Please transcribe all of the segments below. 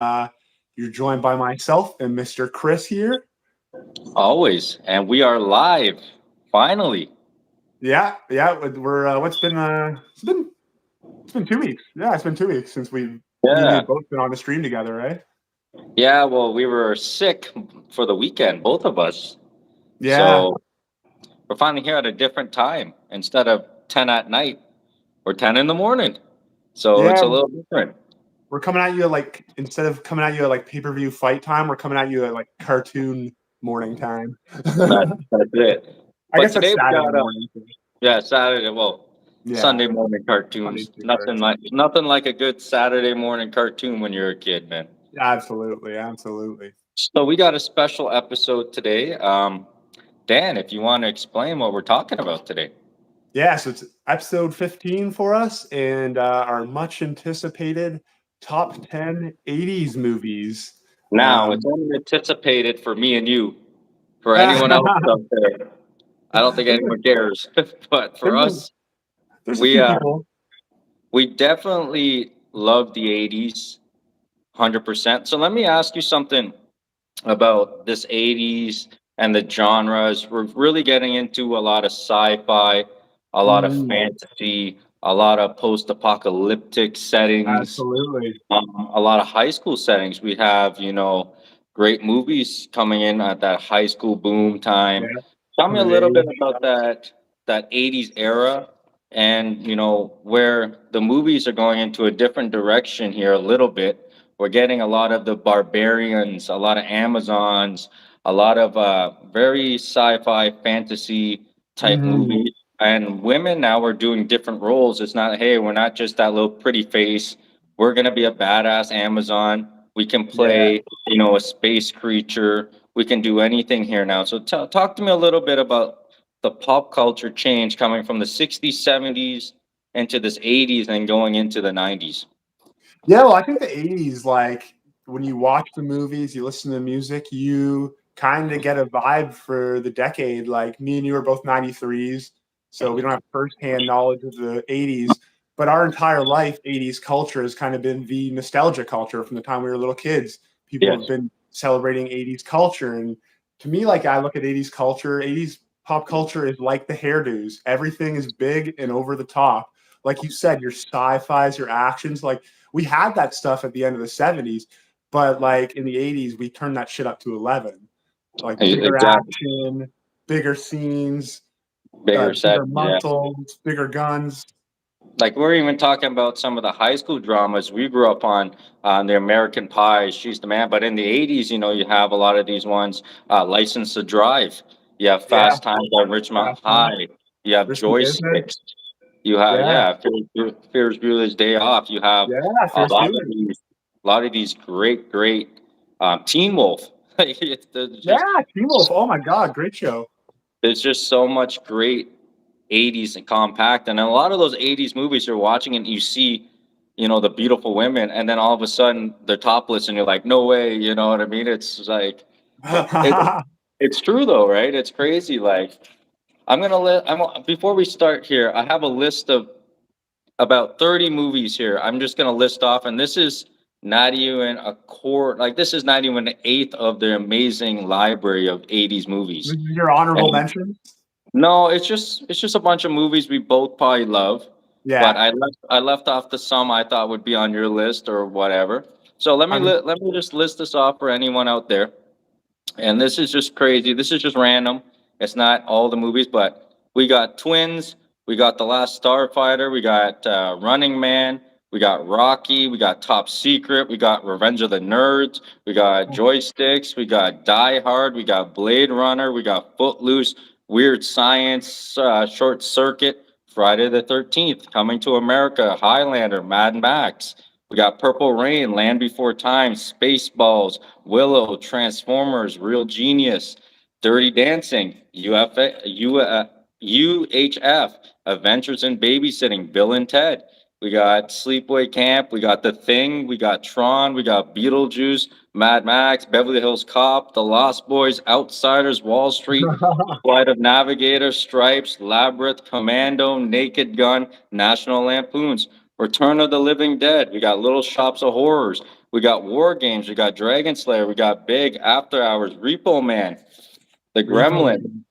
Uh, you're joined by myself and Mr. Chris here. Always. And we are live. Finally. Yeah, yeah. We're it's been 2 weeks. Yeah, it's been 2 weeks since me and you Yeah. have both been on the stream together, right? Yeah, well, we were sick for the weekend, both of us. Yeah, So we're finally here at a different time. Instead of 10 at night, or 10 in the morning. So yeah. it's a little different. We're coming at you at instead of coming at you at pay-per-view fight time, we're coming at you at cartoon morning time. That's it. I But guess that's today we Saturday got morning. yeah, Saturday, well, Yeah, Sunday morning Sunday cartoons. too, Nothing like a good Saturday morning cartoon when you're a kid, man. absolutely, absolutely. So we got a special episode today. Dan, if you want to explain what we're talking about today. Yeah, so it's episode 15 for us, and our much anticipated top 10 '80s movies. Now, it's Um, only anticipated for me and you. For there's, anyone else out there, I don't think a, anyone cares. But for there's, a, us, there's a we few uh, people. we definitely love the '80s, 100%. So let me ask you something about this '80s and the genres. We're really getting into a lot of sci-fi, a lot of Mm, fantasy, a lot of post-apocalyptic settings, absolutely. a lot of high school settings. We have, great movies coming in at that high school boom Yeah, time. Tell me a coming of little bit age. about that '80s era, and where the movies are going into a different direction here a little bit. We're getting a lot of the barbarians, a lot of Amazons, a lot of very sci-fi fantasy type Hmm. movies. And women now are doing different roles. It's not, hey, we're not just that little pretty face. We're gonna be a badass Amazon. We can Yeah. play, a space creature. We can do anything here now. So talk to me a little bit about the pop culture change coming from the '60s, '70s into this '80s and going into the '90s. Yeah, well, I think the '80s, when you watch the movies, you listen to the music, you kind of get a vibe for the decade. Like me and you are both '93s, so we don't have firsthand knowledge of the '80s, but our entire life, '80s culture has kind of been the nostalgia culture from the time we were little kids. People have Yes. been celebrating '80s culture, and to me, I look at '80s culture, '80s pop culture is like the hairdos. Everything is big and over the top. Like you said, your sci-fis, your actions, we had that stuff at the end of the '70s, but in the '80s, we turned that shit up to 11. Like bigger Exactly. action, bigger scenes, Bigger set. bigger Yeah. muscles, bigger guns. Like we're even talking about some of the high school dramas we grew up on the American Pie, She's the Man. But in the '80s, you have a lot of these ones. License to Drive. You have Yeah, Fast Times at Richmond Fast Times, High. You have Risky Business. Joysticks. You have Yeah, Ferris Bueller's Day Off. You have yeah, a Ferris lot of Bueller. these great Teen Wolf. There's Yeah, just Teen Wolf. Oh my God, great show. there's just so much great '80s and compact, and a lot of those '80s movies you're watching and you see, the beautiful women, and then all of a sudden they're topless, and you're like, no way, you know what I mean? It's like it, it's true though, right? It's crazy. Like before we start here, I have a list of about 30 movies here. I'm just gonna list off, and this is not even a core. Like this is not even an eighth of the amazing library of '80s movies. This is your honorable And mention. no, it's just a bunch of movies we both probably love, but Yeah, I left off the some I thought would be on your list or whatever. So I mean, let me just list this off for anyone out there. And this is just crazy. This is just random. It's not all the movies, but we got Twins, we got The Last Starfighter, we got Running Man, we got Rocky, we got Top Secret, we got Revenge of the Nerds, we got Joysticks, we got Die Hard, we got Blade Runner, we got Footloose, Weird Science, Short Circuit, Friday the 13th, Coming to America, Highlander, Mad Max. We got Purple Rain, Land Before Time, Spaceballs, Willow, Transformers, Real Genius, Dirty Dancing, UHF, Adventures in Babysitting, Bill and Ted. We got Sleepaway Camp, we got The Thing, we got Tron, we got Beetlejuice, Mad Max, Beverly Hills Cop, The Lost Boys, Outsiders, Wall Street, Flight of Navigator, Stripes, Labyrinth, Commando, Naked Gun, National Lampoons, Return of the Living Dead. We got Little Shops of Horrors. We got War Games. We got Dragon Slayer. We got Big After Hours, Repo Man, The Gremlin.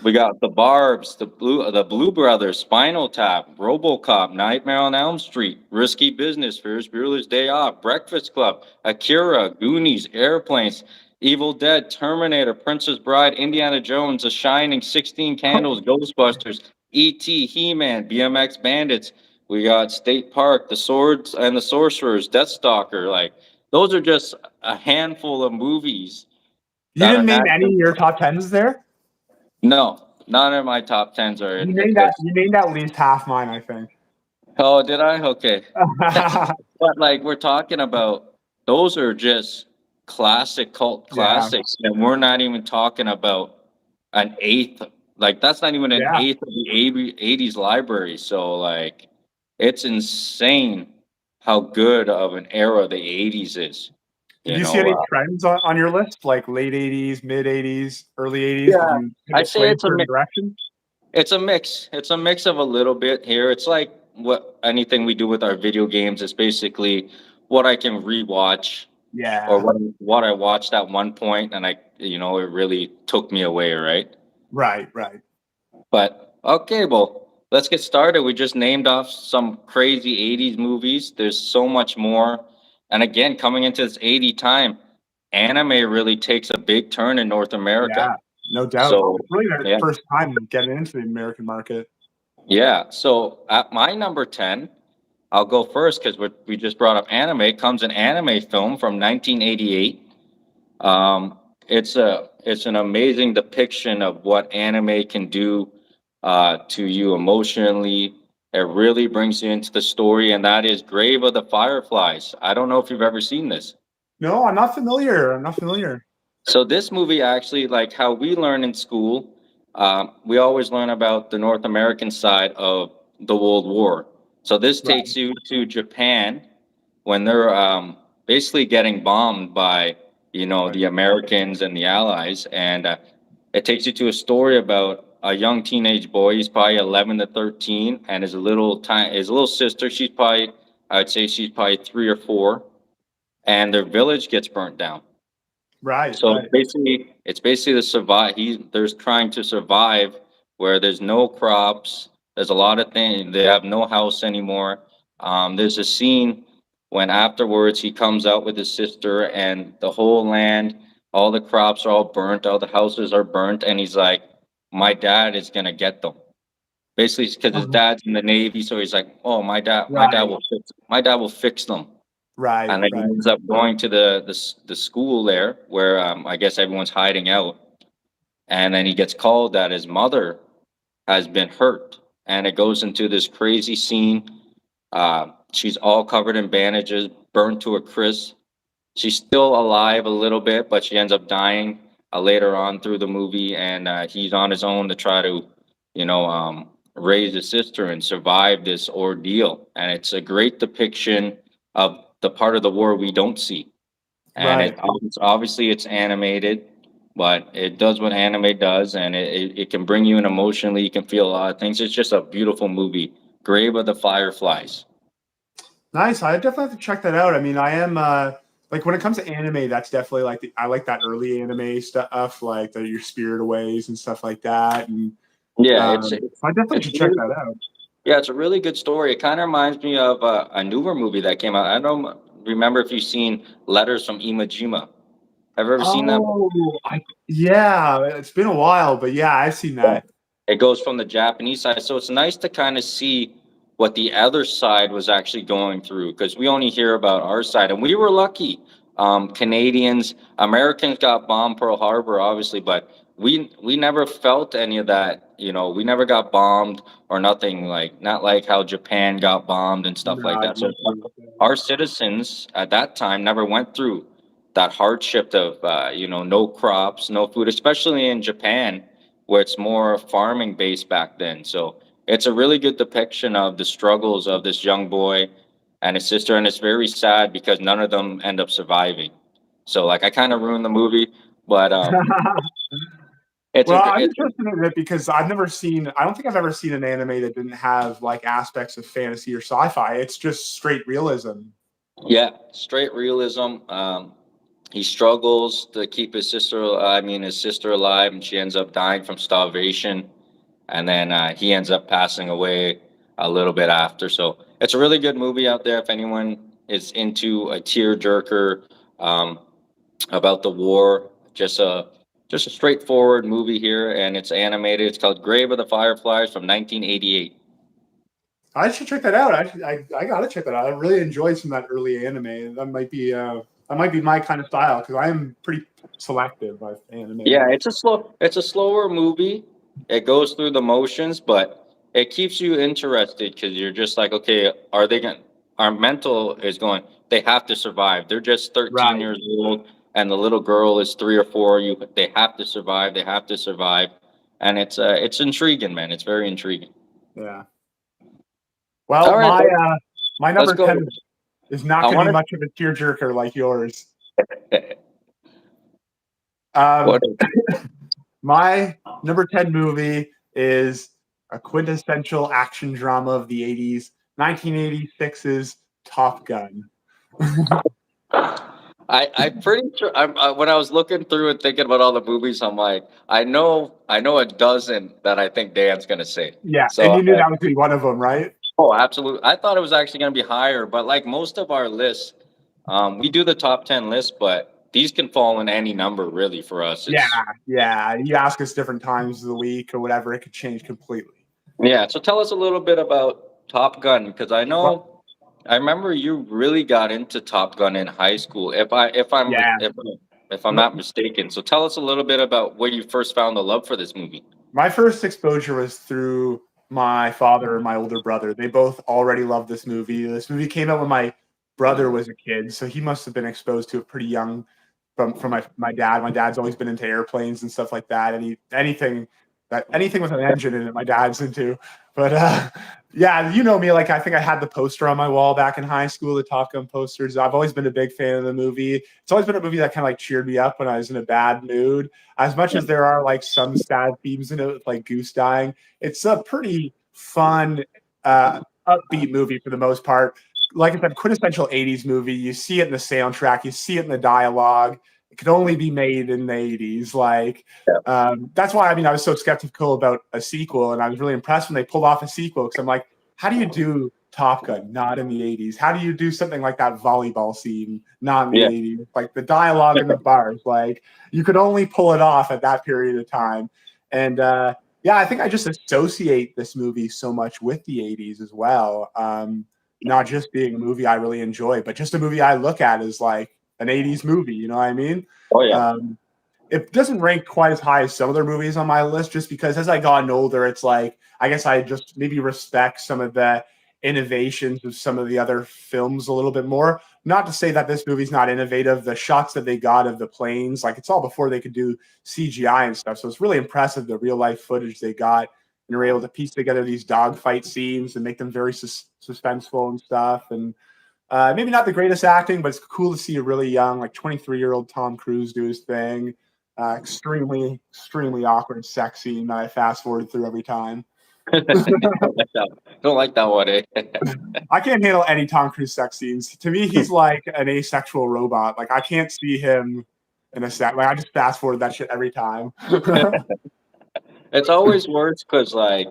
We got The Barbs, the Blue Brothers, Spinal Tap, RoboCop, Nightmare on Elm Street, Risky Business, Ferris Bueller's Day Off, Breakfast Club, Akira, Goonies, Airplanes, Evil Dead, Terminator, Princess Bride, Indiana Jones, The Shining, 16 Candles, Ghostbusters, E.T., He-Man, BMX Bandits. We got State Park, The Swords and the Sorcerers, Deathstalker. Like, those are just a handful of movies. You didn't name any of your top tens there? No, none of my top tens are in. You named at least half mine, I think. Oh, did I? Okay. But like we're talking about, those are just classic cult classics, and we're not even talking about an eighth. Like that's not even an eighth of the 80s library. So like, it's insane how good of an era the 80s is. Did you see any trends on your list, like late 80s, mid 80s, early 80s? Yeah, I'd say it's a direction. It's a mix. It's a mix of a little bit here. It's like what anything we do with our video games is basically what I can rewatch. Yeah. Or what I watched at one point and it really took me away, right? Right. But okay, well, let's get started. We just named off some crazy 80s movies. There's so much more. And again, coming into this 80 time, anime really takes a big turn in North America. Yeah, no doubt. So, it's really the first time getting into the American market. Yeah. So at my number 10, I'll go first because we just brought up anime. Comes an anime film from 1988. It's an amazing depiction of what anime can do to you emotionally. It really brings you into the story, and that is Grave of the Fireflies. I don't know if you've ever seen this. No, I'm not familiar. So this movie actually, like how we learn in school, we always learn about the North American side of the World War. So this takes you to Japan when they're basically getting bombed by, the Americans and the Allies. And it takes you to a story about a young teenage boy. He's probably 11 to 13, and his little sister, I would say she's probably 3 or 4, and their village gets burnt down. Right. So it's basically the survive. There's trying to survive where there's no crops. There's a lot of things. They have no house anymore. There's a scene when afterwards he comes out with his sister and the whole land, all the crops are all burnt, all the houses are burnt, and he's like, "My dad is gonna get them." Basically, because his dad's in the Navy, so he's like, "Oh, my dad will fix them." Right. And then he ends up going to the school there where I guess everyone's hiding out. And then he gets called that his mother has been hurt. And it goes into this crazy scene. She's all covered in bandages, burnt to a crisp. She's still alive a little bit, but she ends up dying later on through the movie. And he's on his own to try to, raise his sister and survive this ordeal. And it's a great depiction of the part of the war we don't see. And obviously it's animated, but it does what anime does, and it can bring you in emotionally. You can feel a lot of things. It's just a beautiful movie. Grave of the Fireflies. Nice. I definitely have to check that out. I mean, I am like when it comes to anime, that's definitely I like that early anime stuff, like Your Spirit Aways and stuff like that. And yeah, I definitely should check that out. Yeah, it's a really good story. It kind of reminds me of a newer movie that came out. I don't remember if you've seen Letters from Iwo Jima. Have you ever seen that? Yeah, it's been a while, but yeah, I've seen that. It goes from the Japanese side, so it's nice to kind of see what the other side was actually going through, because we only hear about our side, and we were lucky. Canadians, Americans got bombed Pearl Harbor, obviously, but we never felt any of that. We never got bombed or nothing, not like how Japan got bombed and stuff like that. So our citizens at that time never went through that hardship of no crops, no food, especially in Japan where it's more farming based back then. So it's a really good depiction of the struggles of this young boy and his sister, and it's very sad because none of them end up surviving. So I kind of ruined the movie, but I'm interested in it because I don't think I've ever seen an anime that didn't have aspects of fantasy or sci-fi. It's just straight realism. Yeah, straight realism. He struggles to keep his sister alive, and she ends up dying from starvation, and then he ends up passing away a little bit after. So it's a really good movie out there if anyone is into a tearjerker um, about the war. Just a straightforward movie here, and it's animated. It's called Grave of the Fireflies from 1988. I should check that out. I gotta check that out. I really enjoyed some of that early anime. That might be my kind of style because I am pretty selective with anime. Yeah, it's a slower movie. It goes through the motions, but it keeps you interested because you're just like, okay, are they going? Our mental is going. They have to survive. They're just 13 Right. years old, and the little girl is 3 or 4. They have to survive. They have to survive, and it's intriguing, man. It's very intriguing. Yeah. All Well, right, my let's number go. 10 is not I going to be want much of a tearjerker like yours. to. What? Um, my number 10 movie is a quintessential action drama of the 80s, 1986's Top Gun. I'm pretty sure. When I was looking through and thinking about all the movies, I'm like, I know a dozen that I think Dan's gonna say. Yeah, and So, you knew that was going to be one of them, right? oh, absolutely. I thought it was actually gonna be higher, but like most of our lists, we do the top 10 list, but these can fall in any number really for us. Yeah, It's yeah. You ask us different times of the week or whatever, it could change completely. yeah. So tell us a little bit about Top Gun because Well, I remember you really got into Top Gun in high school. yeah. If I'm not mistaken. So tell us a little bit about where you first found the love for this movie. My first exposure was through my father and my older brother. They both already loved this movie. This movie came out when my brother was a kid, so he must have been exposed to it pretty young from my dad. My dad's always been into airplanes and stuff like that. Anything with an engine in it, my dad's into. But yeah, you know me. Like I think I had the poster on my wall back in high school, the Top Gun posters. I've always been a big fan of the movie. It's always been a movie that kind of like cheered me up when I was in a bad mood. As much as there are like some sad themes in it, with, like Goose dying, it's a pretty fun, upbeat movie for the most part. Like I said, quintessential 80s movie. You see it in the soundtrack, you see it in the dialogue. It could only be made in the 80s. That's why I was so skeptical about a sequel, and I was really impressed when they pulled off a sequel because I'm like, how do you do Top Gun not in the 80s? How do you do something like that volleyball scene not in the Yeah. 80s? Like the dialogue in the bars, like you could only pull it off at that period of time. And yeah, I think I just associate this movie so much with the 80s as well. Not just being a movie I really enjoy, but just a movie I look at as like an 80s movie. You know what I mean? Oh yeah. Um, it doesn't rank quite as high as some other movies on my list just because as I gotten older, it's like I guess I just maybe respect some of the innovations of some of the other films a little bit more. Not to say that this movie's not innovative. The shots that they got of the planes, like it's all before they could do CGI and stuff. So it's really impressive the real life footage they got. And were able to piece together these dogfight scenes and make them very suspenseful and stuff. And maybe not the greatest acting, but it's cool to see a really young, like 23-year-old Tom Cruise do his thing. Extremely awkward sex scene that I fast forward through every time. Don't like that one, eh? I can't handle any Tom Cruise sex scenes. To me, he's like an asexual robot. Like I can't see him in a set. Like I just fast forward that shit every time. It's always worse because like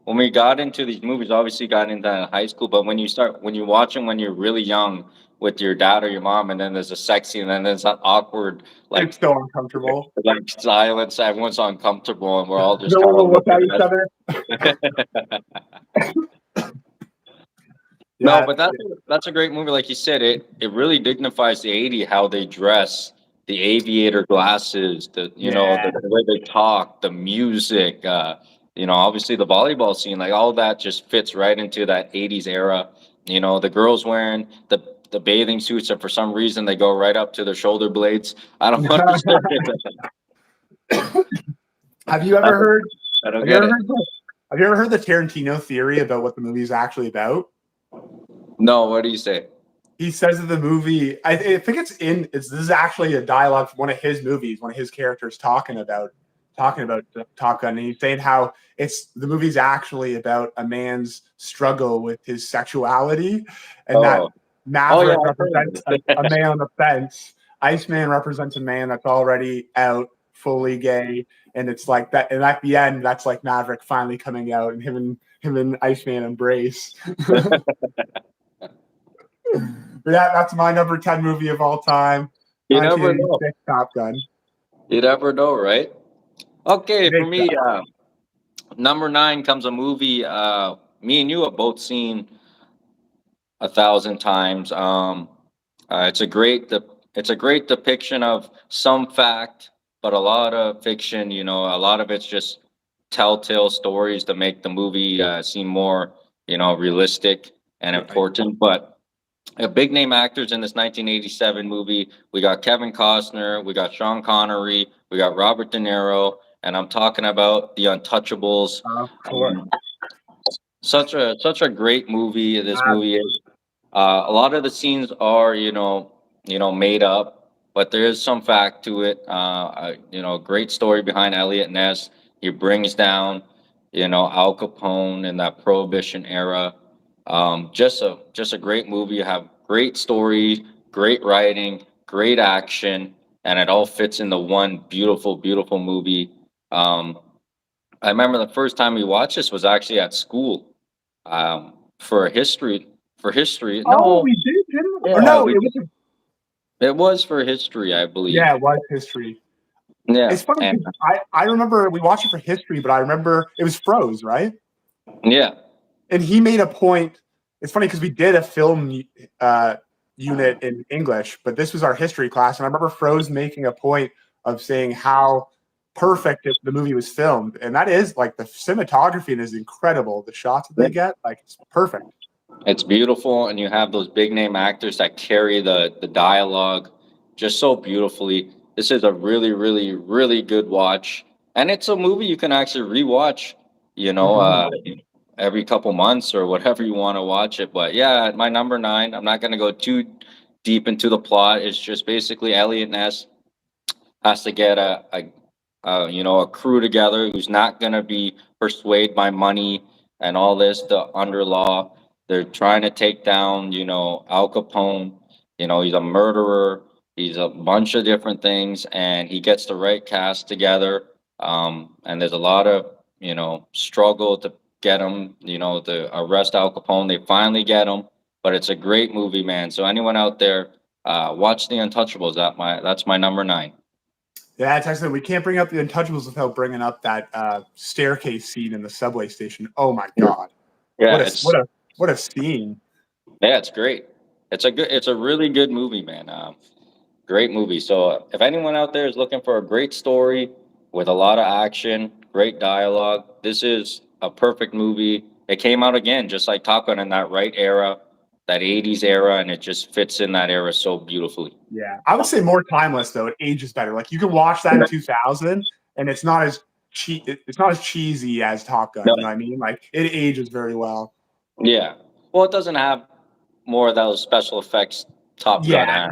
when we got into these movies, obviously got into that in high school, but when you watch them when you're really young with your dad or your mom, and then there's a sex scene, and then there's that awkward It's so uncomfortable. like silence, everyone's uncomfortable, and we're all just No kind one will of look at looking each other. No, Yeah, but that's a great movie. Like you said, it really dignifies the '80s how they dress, the aviator glasses, yeah. the way they talk, the music. Obviously the volleyball scene, like all that, just fits right into that '80s era. The girls wearing the bathing suits, and for some reason they go right up to their shoulder blades. I don't understand it. Have you I ever don't, heard? I don't Have you get ever it. heard? Have you ever heard the Tarantino theory about what the movie is actually about? No, what do you say? He says that the movie, I think this is actually a dialogue from one of his movies, one of his characters talking about Top Gun, and he's saying how the movie's actually about a man's struggle with his sexuality, and that Oh, Maverick I've heard represents of a it. man on the fence. Iceman represents a man that's already out, fully gay, and it's like that. And at the end, that's like Maverick finally coming out, and him and Iceman embrace. Yeah, that's my number 10 movie of all time. You never know. 1986 Top Gun. You never know, right? Okay, for Big me, time. number 9 comes a movie. Me and you have both seen 1,000 times. It's a it's a great depiction of some fact, but a lot of fiction. You know, a lot of it's just telltale stories to make the movie seem more, realistic and Right. important. But big name actors in this 1987 movie. We got Kevin Costner, we got Sean Connery, we got Robert De Niro, and I'm talking about The Untouchables. Of course. Such a great movie. This movie is. A lot of the scenes are, made up, but there is some fact to it. Great story behind Elliot Ness. He brings down, Al Capone in that Prohibition era. Just a great movie. You have great story, great writing, great action, and it all fits into one beautiful, beautiful movie. Um, I remember the first time we watched this was actually at school, for history. For history, Oh, no, we did, didn't we? Or yeah, no, it was for history, I believe. yeah, it was history. Yeah, It's funny and because I remember we watched it for history, but I remember it was Froze, right? yeah, And he made a point. It's funny because we did a film unit in English, but this was our history class, and I remember Froze making a point of saying how perfect the movie was filmed, and that is like the cinematography is incredible. The shots that they get, like it's perfect. it's beautiful, and you have those big name actors that carry the dialogue just so beautifully. This is a really, really, really good watch, and it's a movie you can actually rewatch. You know, uh, every couple months or whatever you want to watch it. But yeah, at my number 9, I'm not going to go too deep into the plot. It's just basically Elliot Ness has to get a crew together who's not going to be persuaded by money and all this, the under law. They're trying to take down, Al Capone. He's a murderer. He's a bunch of different things, and he gets the right cast together. And there's a lot of, struggle to get him, to arrest Al Capone. They finally get him, but it's a great movie, man. So anyone out there, watch The Untouchables. That's my number 9. Yeah, it's excellent. We can't bring up The Untouchables without bringing up that staircase scene in the subway station. Oh my god! Yeah, What a scene! yeah, it's great. It's a really good movie, man. Great movie. So if anyone out there is looking for a great story with a lot of action, great dialogue, this is a perfect movie. It came out again, just like Top Gun, in that right era, that '80s era, and it just fits in that era so beautifully. Yeah, I would say more timeless though. It ages better. Like you can watch that in 2000, and it's not as It's not as cheesy as Top Gun. No, You know what I mean? Like it ages very well. yeah. Well, it doesn't have more of those special effects Top Gun Yeah, has.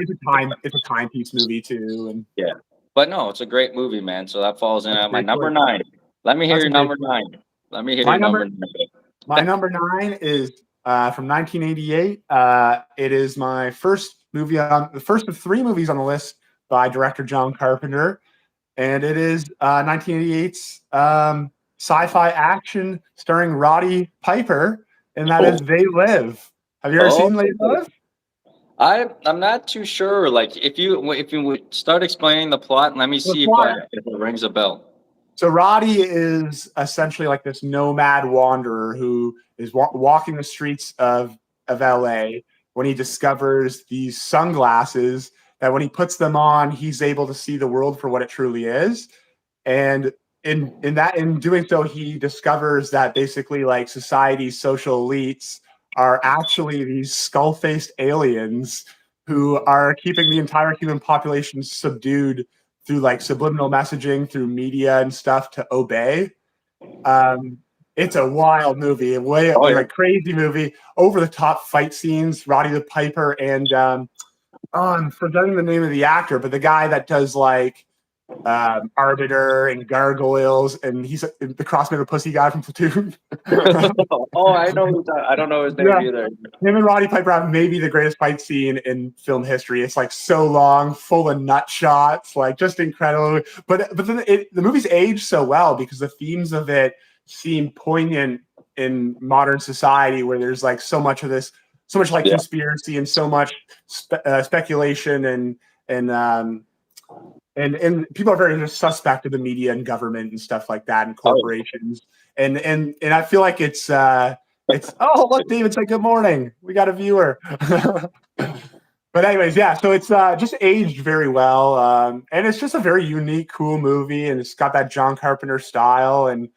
it's a timepiece movie too, and Yeah. But no, it's a great movie, man. So that falls in that's a at my great number choice. 9. Let me hear That's a your great number choice. 9. Let me hear My your number number 9. My number 9 is from 1988. It is my first movie on the first of 3 movies on the list by director John Carpenter, and it is 1988's sci-fi action starring Roddy Piper, and that is They Live. Have you ever Oh, seen They Live? I'm not too sure. Like, if you would start explaining the plot, let me The see plot. if it rings a bell. So Roddy is essentially like this nomad wanderer who is walking the streets of LA when he discovers these sunglasses that when he puts them on, he's able to see the world for what it truly is. And in doing so, he discovers that basically like society's social elites are actually these skull-faced aliens who are keeping the entire human population subdued through like subliminal messaging through media and stuff to obey. Um, it's a wild movie, Oh yeah. like crazy movie, over the top fight scenes. Roddy the Piper and I'm forgetting the name of the actor, but the guy that does like Arbiter and Gargoyles, and he's the crossman pussy guy from Platoon. Oh, I know. I don't know his name either. Him and Roddy Piper have maybe the greatest fight scene in film history. It's like so long, full of nut shots, like just incredible. But then the movie's aged so well because the themes of it seem poignant in modern society, where there's like so much of this, so much like conspiracy and so much speculation and people are very suspect of the media and government and stuff like that and corporations. And I feel like it's oh, look, David said good morning. We got a viewer. But anyways, yeah, so it's just aged very well. And it's just a very unique, cool movie, and it's got that John Carpenter style, and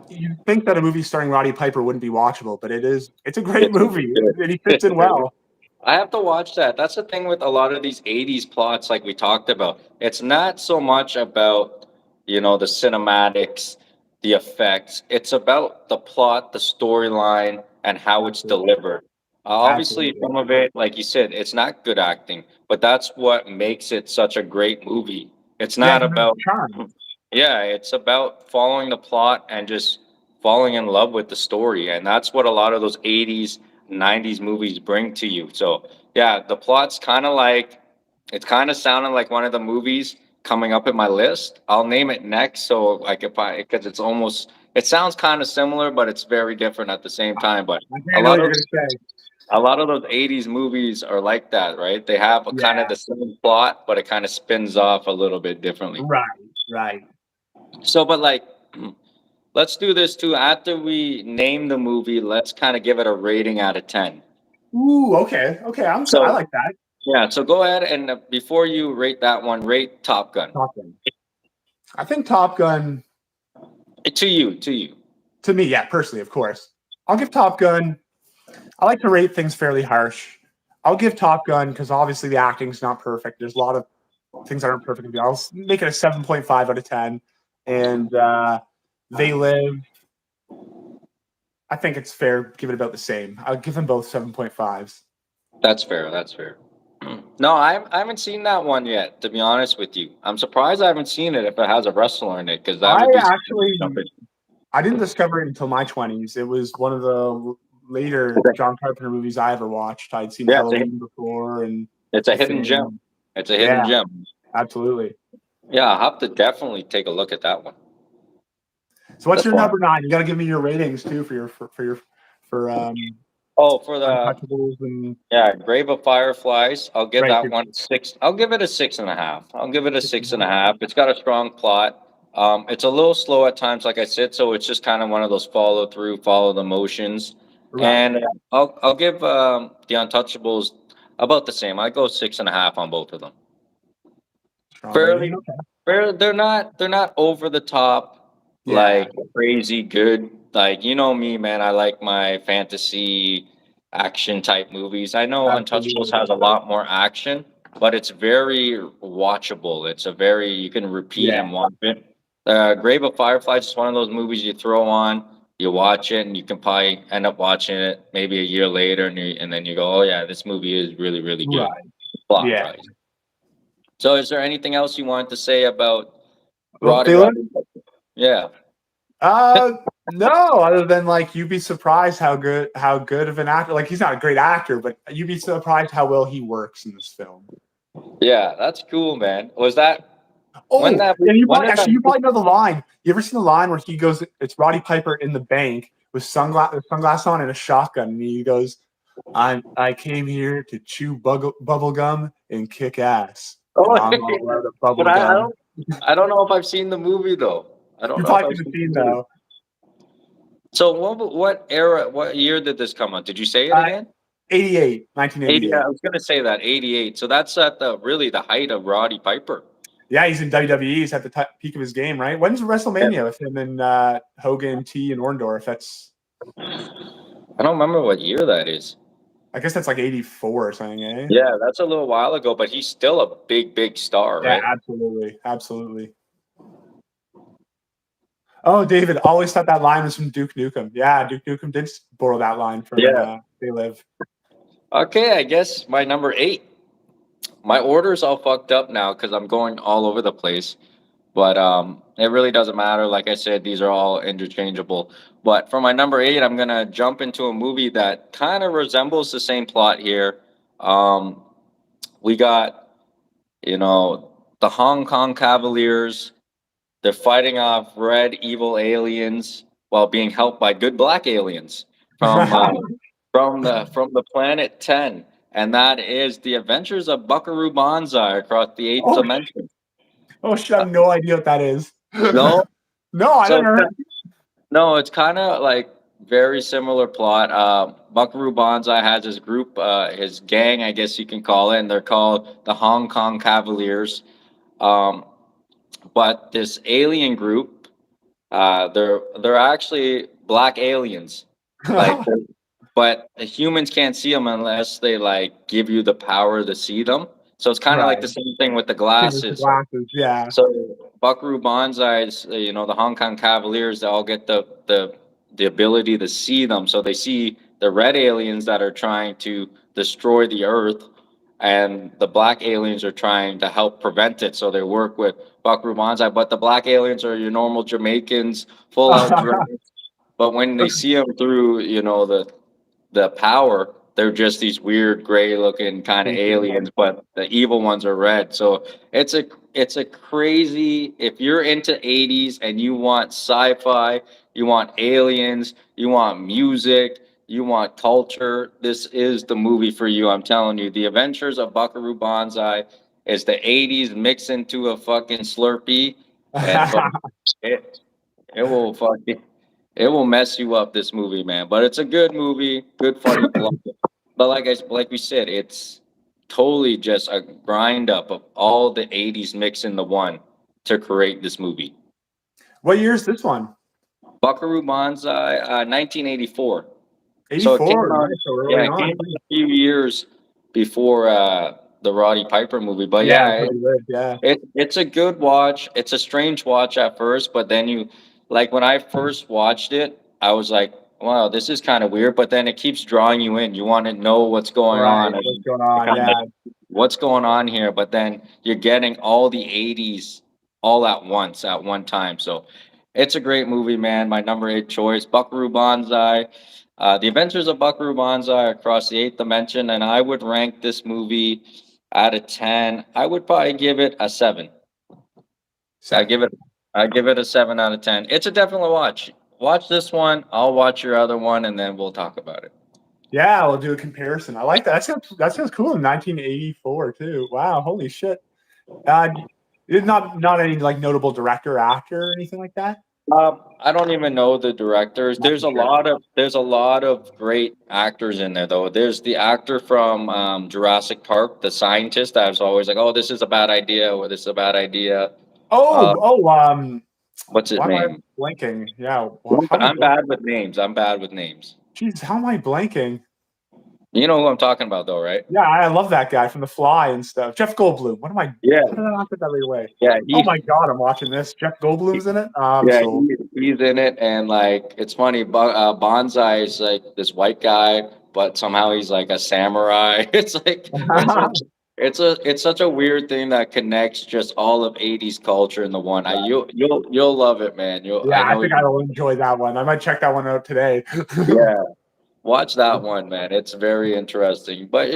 you think that a movie starring Roddy Piper wouldn't be watchable, but it's a great movie, and he fits in well. I have to watch that. That's the thing with a lot of these 80s plots, like we talked about. It's not so much about, the cinematics, the effects. It's about the plot, the storyline, and how it's delivered. Obviously, some of it, like you said, it's not good acting, but that's what makes it such a great movie. It's not about, it's about following the plot and just falling in love with the story. And that's what a lot of those 80s, 90s movies bring to you. So yeah, the plot's kind of like, it's kind of sounding like one of the movies coming up in my list. I'll name it next. So like because it sounds kind of similar, but it's very different at the same time. But a lot of those 80s movies are like that, right? They have a kind of the same plot, but it kind of spins off a little bit differently. Right. So, but like, let's do this too. After we name the movie, let's kind of give it a rating out of 10. Ooh, okay. I like that. Yeah, so go ahead and before you rate that one, rate Top Gun. I think Top Gun. To you. To me, yeah, personally, of course. I'll give Top Gun. I like to rate things fairly harsh. I'll give Top Gun because obviously the acting's not perfect. There's a lot of things that aren't perfect. I'll make it a 7.5 out of 10. And They Live, I think it's fair. Give it about the same. I'll give them both 7.5s. That's fair. No, I haven't seen that one yet, to be honest with you. I'm surprised I haven't seen it if it has a wrestler in it, because that would be I didn't discover it until my 20s. It was one of the later John Carpenter movies I ever watched. I'd seen Halloween before, and it's a hidden gem. It's a hidden gem. Absolutely. Yeah, I'll have to definitely take a look at that one. So what's your number 9? You got to give me your ratings too for the Untouchables and Grave of Fireflies. I'll give that one 6. I'll give it a 6.5. I'll give it a 6.5. It's got a strong plot. It's a little slow at times, like I said, so it's just kind of one of those follow the motions. Right. And I'll give the Untouchables about the same. I go 6.5 on both of them. Fairly, they're not over the top, like crazy good. Like, me, man, I like my fantasy action type movies. I know Untouchables has a lot more action, but it's very watchable. It's you can repeat and watch it. Grave of Fireflies is one of those movies you throw on, you watch it, and you can probably end up watching it maybe a year later, and then you go, oh yeah, this movie is really, really good. Right. So is there anything else you wanted to say about Roddy? Yeah. No, other than like you'd be surprised how good of an actor. Like, he's not a great actor, but you'd be surprised how well he works in this film. Yeah, that's cool, man. Was that? Oh, you probably know the line. You ever seen the line where he goes? It's Roddy Piper in the bank with sunglasses on and a shotgun, and he goes, "I came here to chew bubble gum and kick ass." Oh, I don't know if I've seen the movie though. I don't know. Probably haven't seen though. So what year did this come out? Did you say it again? 1988. I was gonna say that 88. So that's at the height of Roddy Piper. Yeah, he's in WWE. He's at the peak of his game, right? When's WrestleMania with him and Hogan, T, and Orndorff? I don't remember what year that is. I guess that's like 84 or something, eh? Yeah, that's a little while ago, but he's still a big star, right? Yeah, absolutely. Oh, David, always thought that line was from Duke Nukem. Yeah, Duke Nukem did borrow that line from They Live. Okay, I guess my number 8. my order's all fucked up now because I'm going all over the place. But it really doesn't matter. Like I said, these are all interchangeable. But for my number eight, I'm gonna jump into a movie that kind of resembles the same plot here. Um, we got, you know, the Hong Kong Cavaliers. They're fighting off red evil aliens while being helped by good black aliens from from the planet 10, and that is the Adventures of Buckaroo Banzai across the eighth Oh, dimension. oh shit! I have no idea what that is. No, No, I so don't know. no, it's kind of like very similar plot. Buckaroo Banzai has his group, his gang, I guess you can call it, and they're called the Hong Kong Cavaliers. Um, but this alien group, they're actually black aliens, like, but the humans can't see them unless they like give you the power to see them. So it's kind of like Right. the same thing with the Thing with the glasses. glasses, yeah. So Buckaroo Banzai's, the Hong Kong Cavaliers, they all get the ability to see them. So they see the red aliens that are trying to destroy the Earth, and the black aliens are trying to help prevent it. So they work with Buckaroo Banzai, but the black aliens are your normal Jamaicans, full out dressed. But when they see them through, the power, they're just these weird gray looking kind of aliens, but the evil ones are red. So it's a crazy, if you're into 80s and you want sci-fi, you want aliens, you want music, you want culture, this is the movie for you. I'm telling you, The Adventures of Buckaroo Banzai is the 80s mixed into a fucking Slurpee, and it it will fucking it will mess you up, this movie, man. But it's a good movie, good funny plot. But like we said, it's totally just a grind up of all the '80s mixed into one to create this movie. What year is this one? Buckaroo Banzai, 1984. So it came 84. out, Nice, so yeah, early it came on. out a few years before the Roddy Piper movie. But Yeah, yeah, pretty good. Yeah. it's a good watch. It's a strange watch at first, but then like when I first watched it, I was like, wow, this is kind of weird. But then it keeps drawing you in. You want to know what's going on, Right. and What's going you're on? kind of Yeah. like, what's going on here? But then you're getting all the '80s all at once at one time. So it's a great movie, man. My number eight choice, Buckaroo Banzai. The Adventures of Buckaroo Banzai across the eighth dimension, and I would rank this movie out of 10. I would probably give it a 7. I Seven. give it I give it a 7 out of 10. It's a definitely watch. Watch this one. I'll watch your other one, and then we'll talk about it. Yeah, we'll do a comparison. I like that. That sounds cool in 1984 too. Wow, holy shit. Uh, it's not any like notable director, actor, or anything like that. I don't even know the directors. Not for sure. There's a lot of great actors in there though. There's the actor from Jurassic Park, the scientist that was always like, "Oh, this is a bad idea," or "This is a bad idea." Oh, Uh, oh, what's his why am I name? blanking? Yeah, well, how am I I'm blanking? bad with names. I'm bad with names. Jeez, how am I blanking? You know who I'm talking about though, right? Yeah, I love that guy from The Fly and stuff. Jeff Goldblum. What am I? Yeah, How did I not get that right away? yeah. Oh my god, I'm watching this. Jeff Goldblum's in it. I'm Yeah, sold. he's in it, and like it's funny. Bonsai is like this white guy, but somehow he's like a samurai. It's like it's such a weird thing that connects just all of '80s culture in the one. You'll love it, man. I Yeah, I know think I you. will enjoy that one. I might check that one out today. Yeah, watch that one, man. It's very interesting. But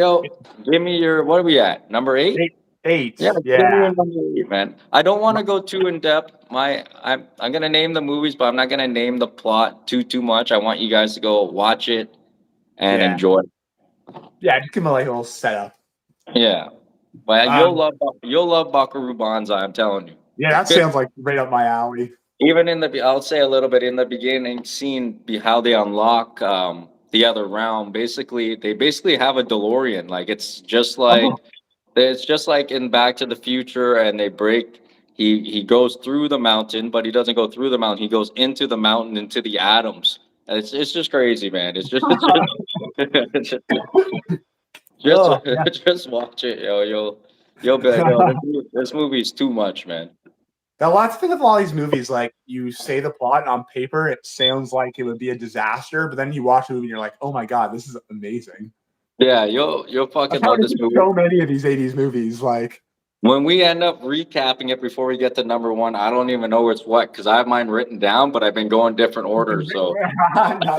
give me your, what are we at? Number eight? Eight, eight. Yeah, give me Yeah. your number eight, man. I don't want to go too in depth. I'm gonna name the movies, but I'm not gonna name the plot too much. I want you guys to go watch it and Yeah. enjoy. Yeah, just give me like a little setup. Yeah, but Um, you'll love Buckaroo Banzai. I'm telling you. yeah, that sounds like right up my alley. Even I'll say a little bit in the beginning scene, how they unlock the other realm. They basically have a DeLorean. Like Oh, it's just like in Back to the Future, and they break. He goes through the mountain, but he doesn't go through the mountain. He goes into the mountain, into the atoms. And it's just crazy, man. Just oh, yeah. just watch it, yo. You'll be like, yo, this movie is too much, man. Now, lots of thing with a lot of these movies, like you say the plot and on paper, it sounds like it would be a disaster, but then you watch the movie and you're like, oh my god, this is amazing. Yeah, you'll I'm fucking love counting this movie. so many of these 80s movies. Like, When we end up recapping it before we get to number one, I don't even know it's what because I have mine written down, but I've been going different orders. So nice.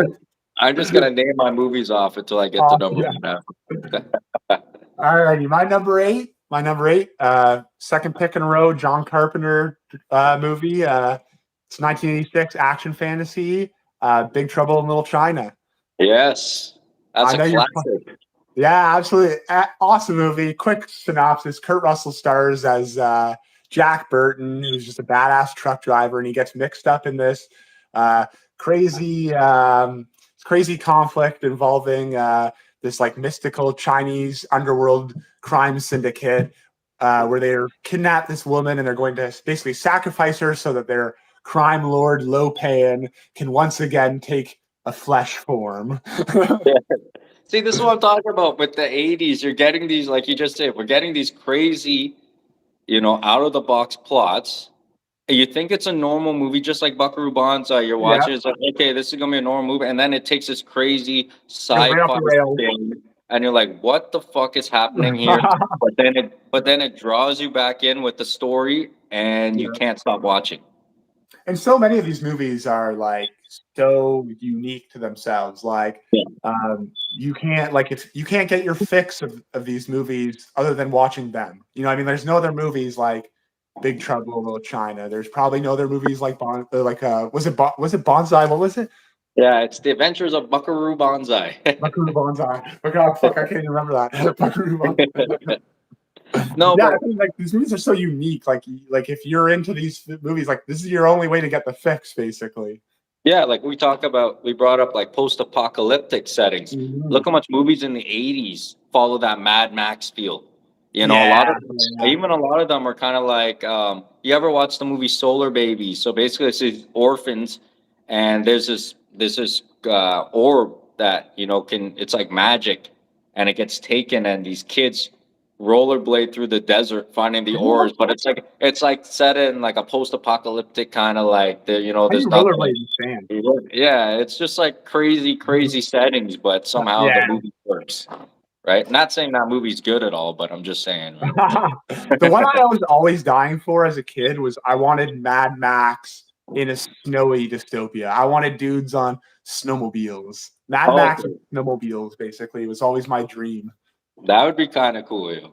I'm just gonna name my movies off until I get to Oh, number yeah. one. Now. All righty. My number eight, second pick in a row, John Carpenter movie. It's 1986 action fantasy, Big Trouble in Little China. Yes, that's I a know you're. classic. Yeah, absolutely. Awesome movie. Quick synopsis. Kurt Russell stars as Jack Burton, who's just a badass truck driver, and he gets mixed up in this uh, crazy, crazy conflict involving this like mystical Chinese underworld crime syndicate where they're kidnapped this woman and they're going to basically sacrifice her so that their crime lord Lo Pan can once again take a flesh form. See, this is what I'm talking about. With the 80s, you're getting these, like you just said, we're getting these crazy, out of the box plots. And you think it's a normal movie, just like Buckaroo Banzai. You're Yeah. watching, it's like, okay, this is gonna be a normal movie, and then it takes this crazy Right off sci-fi the rails. thing, and you're like, what the fuck is happening here? But then it draws you back in with the story, and you can't stop watching. And so many of these movies are like so unique to themselves. Like Yeah. you can't you can't get your fix of these movies other than watching them. You know, I mean, there's no other movies like Big Trouble in Little China. There's probably no other movies like was it Bonsai? What was it? Yeah, it's the Adventures of Buckaroo Banzai. Buckaroo Banzai. Oh God, fuck, I can't even remember that. Buckaroo Banzai. No, Yeah, but I think like these movies are so unique. Like if you're into these movies, like this is your only way to get the fix, basically. yeah, like we brought up like post-apocalyptic settings. Look how much movies in the 80s follow that Mad Max feel. A lot of even a lot of them are kind of like you ever watch the movie Solar Babies? So basically it's these orphans and there's this orb that, it's like magic and it gets taken and these kids rollerblade through the desert finding the ores, but it's like set in like a post-apocalyptic kind of like there's I'm a nothing. rollerblading fan. Yeah, it's just like crazy settings, but somehow the movie works. Right? Not saying that movie's good at all, but I'm just saying. Right? The one I was always dying for as a kid was I wanted Mad Max in a snowy dystopia. I wanted dudes on snowmobiles. Mad Max and snowmobiles, basically, was always my dream. That would be kind of cool. Yeah.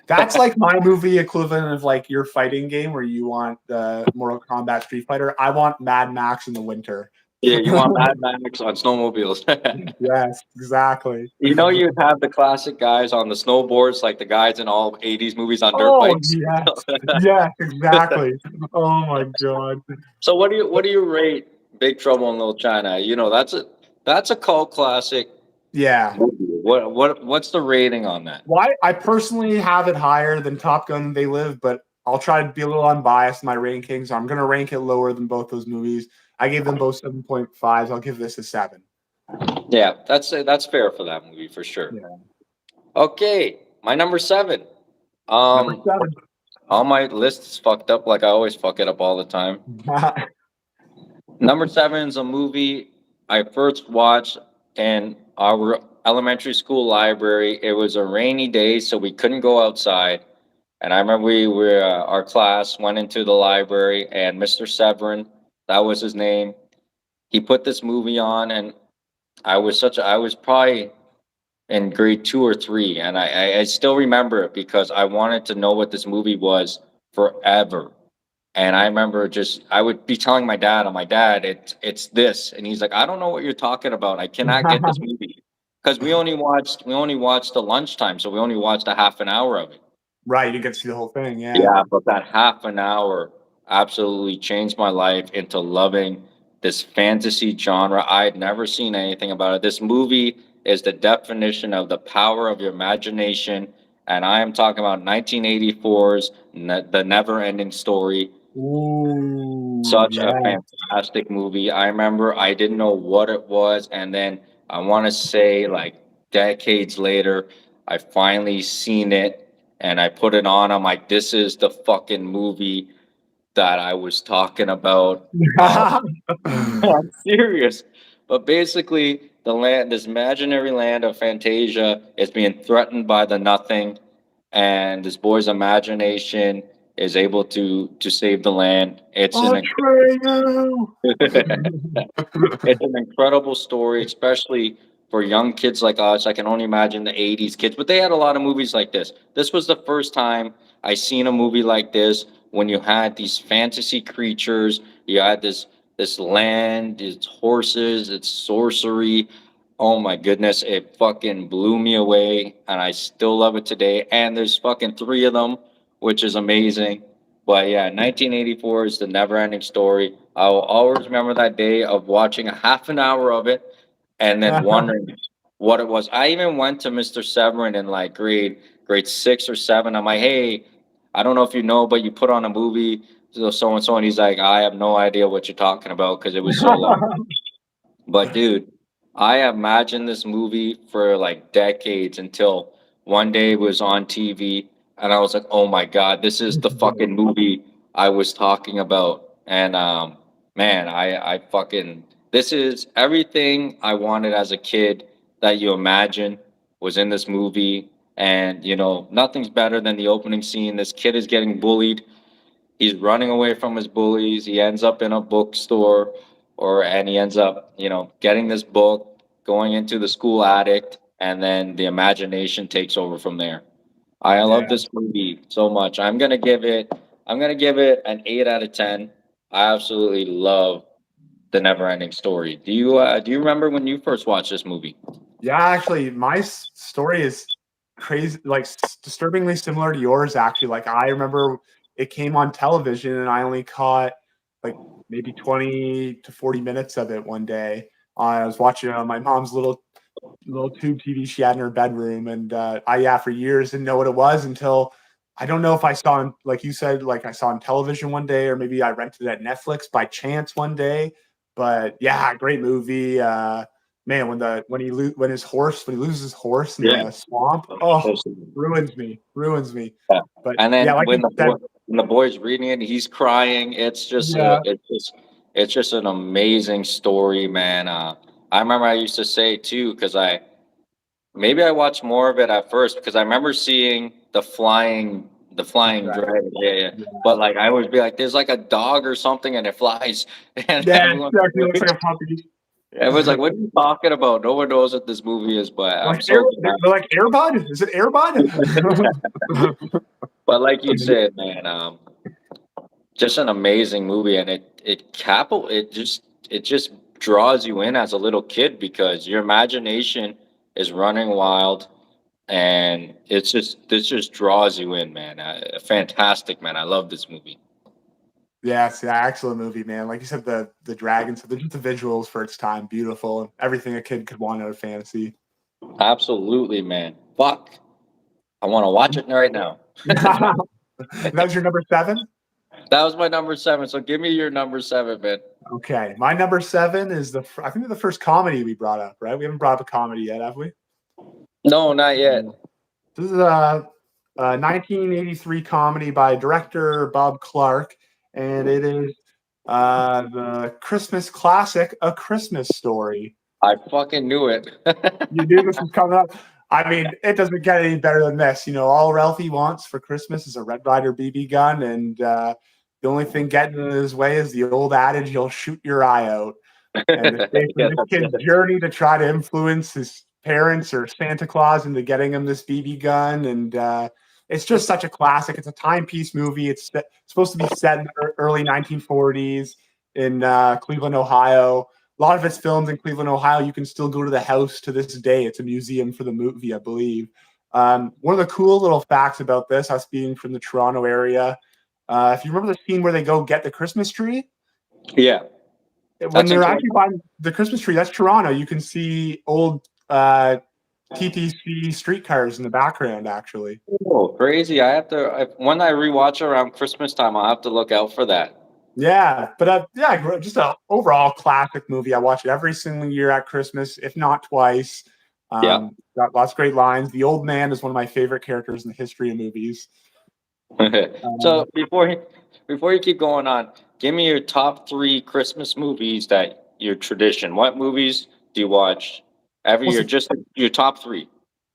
That's like my movie equivalent of like your fighting game where you want the Mortal Kombat Street Fighter. I want Mad Max in the winter. Yeah, you want Mad Max on snowmobiles. Yes, exactly. You have the classic guys on the snowboards, like the guys in all 80s movies on dirt bikes. Yes. Yes, exactly. Oh my God. So what do you rate Big Trouble in Little China? That's a cult classic. Yeah. What's the rating on that? Well, I personally have it higher than Top Gun They Live, but I'll try to be a little unbiased in my rankings. I'm going to rank it lower than both those movies. I gave them both 7.5s. I'll give this a 7. Yeah, that's fair for that movie for sure. Yeah. Okay, my number 7. Number 7. All my list is fucked up like I always fuck it up all the time. Number 7 is a movie I first watched in our elementary school library. It was a rainy day, so we couldn't go outside. And I remember our class went into the library, and Mr. Severin, that was his name, he put this movie on, and I was probably in grade 2 or 3, and I still remember it because I wanted to know what this movie was forever. And I remember I would be telling my dad, it's this. And he's like, I don't know what you're talking about. I cannot get this movie. Because we only watched the lunchtime, so we only watched a half an hour of it. Right, you get to see the whole thing, yeah. Yeah, but that half an hour absolutely changed my life into loving this fantasy genre. I had never seen anything about it. This movie is the definition of the power of your imagination. And I am talking about 1984's The Never Ending Story. Ooh, Such a fantastic movie. I remember I didn't know what it was. And then I want to say like decades later, I finally seen it and I put it on. I'm like, this is the fucking movie that I was talking about. I'm serious. But basically, the land, this imaginary land of Fantasia, is being threatened by the Nothing, and this boy's imagination is able to save the land. Atreyu! It's an incredible story, especially for young kids like us. I can only imagine the 80s kids, but they had a lot of movies like this. This was the first time I seen a movie like this when you had these fantasy creatures, you had this land, its horses, its sorcery. Oh my goodness, it fucking blew me away, and I still love it today. And there's fucking three of them, which is amazing. But yeah, 1984 is the never ending story. I'll always remember that day of watching a half an hour of it and then wondering what it was. I even went to Mr. Severin in like grade 6 or 7. I'm like, hey, I don't know if you know, but you put on a movie, so and so, and he's like, I have no idea what you're talking about because it was so long. But dude, I imagined this movie for like decades until one day it was on TV and I was like, "Oh my God, this is the fucking movie I was talking about." And man, I fucking this is everything I wanted as a kid that you imagine was in this movie. And you know, nothing's better than the opening scene. This kid is getting bullied. He's running away from his bullies. He ends up in a bookstore, and he ends up, you know, getting this book, going into the school attic, and then the imagination takes over from there. I love Yeah. this movie so much. I'm gonna give it an 8 out of 10. I absolutely love the Neverending Story. Do you remember when you first watched this movie? Yeah, actually, my story is crazy, like disturbingly similar to yours. Actually, like I remember it came on television, and I only caught like maybe 20 to 40 minutes of it one day. I was watching it on my mom's little tube TV she had in her bedroom, and yeah, for years didn't know what it was until I don't know if I saw him, like you said, like I saw on television one day, or maybe I rented it at Netflix by chance one day. But yeah, great movie. Man, when he loses his horse in Yeah. the swamp, oh, ruins me. Yeah. But And yeah, then like you said, when the boy's reading it, he's crying. yeah, It's just an amazing story, man. I remember I used to say too, because maybe I watched more of it at first because I remember seeing the flying right, dragon. Yeah, yeah. yeah, But like I would be like, there's like a dog or something and it flies, and yeah, exactly. Looks like a puppy. everyone's like, what are you talking about? No one knows what this movie is, but I'm Like Air, so glad. they're like Airbud. Is it Airbud? But like you said, man, just an amazing movie, and it just draws you in as a little kid because your imagination is running wild, and this just draws you in, man. Fantastic, man. I love this movie. Yes, yeah, excellent movie, man. Like you said, the dragons, the visuals for its time, beautiful. Everything a kid could want out of fantasy. Absolutely, man. Fuck, I want to watch it right now. That was your number seven? That was my number 7. So give me your number 7, man. Okay. My number seven is I think the first comedy we brought up, right? We haven't brought up a comedy yet, have we? No, not yet. This is a 1983 comedy by director Bob Clark, and it is the Christmas classic, A Christmas Story. I fucking knew it. You knew this was coming up. I mean, it doesn't get any better than this. You know, all Ralphie wants for Christmas is a Red Ryder BB gun, and the only thing getting in his way is the old adage, "You'll shoot your eye out." And it's basically Yeah, this that's kid's it. journey to try to influence his parents or Santa Claus into getting him this BB gun, and it's just such a classic. It's a timepiece movie. It's supposed to be set in the early 1940s in Cleveland, Ohio. A lot of it's filmed in Cleveland, Ohio. You can still go to the house to this day. It's a museum for the movie, I believe. One of the cool little facts about this, us being from the Toronto area, if you remember the scene where they go get the Christmas tree, Yeah, when that's they're incredible. actually buying the Christmas tree, that's Toronto. You can see old TTC streetcars in the background, actually. Oh, crazy. When I rewatch around Christmas time, I'll have to look out for that. Yeah, but yeah, just a overall classic movie. I watch it every single year at Christmas, if not twice. Yeah. Got lots of great lines. The old man is one of my favorite characters in the history of movies. So before you keep going on, give me your top 3 Christmas movies that your tradition. What movies do you watch every Well, year? Just your top three.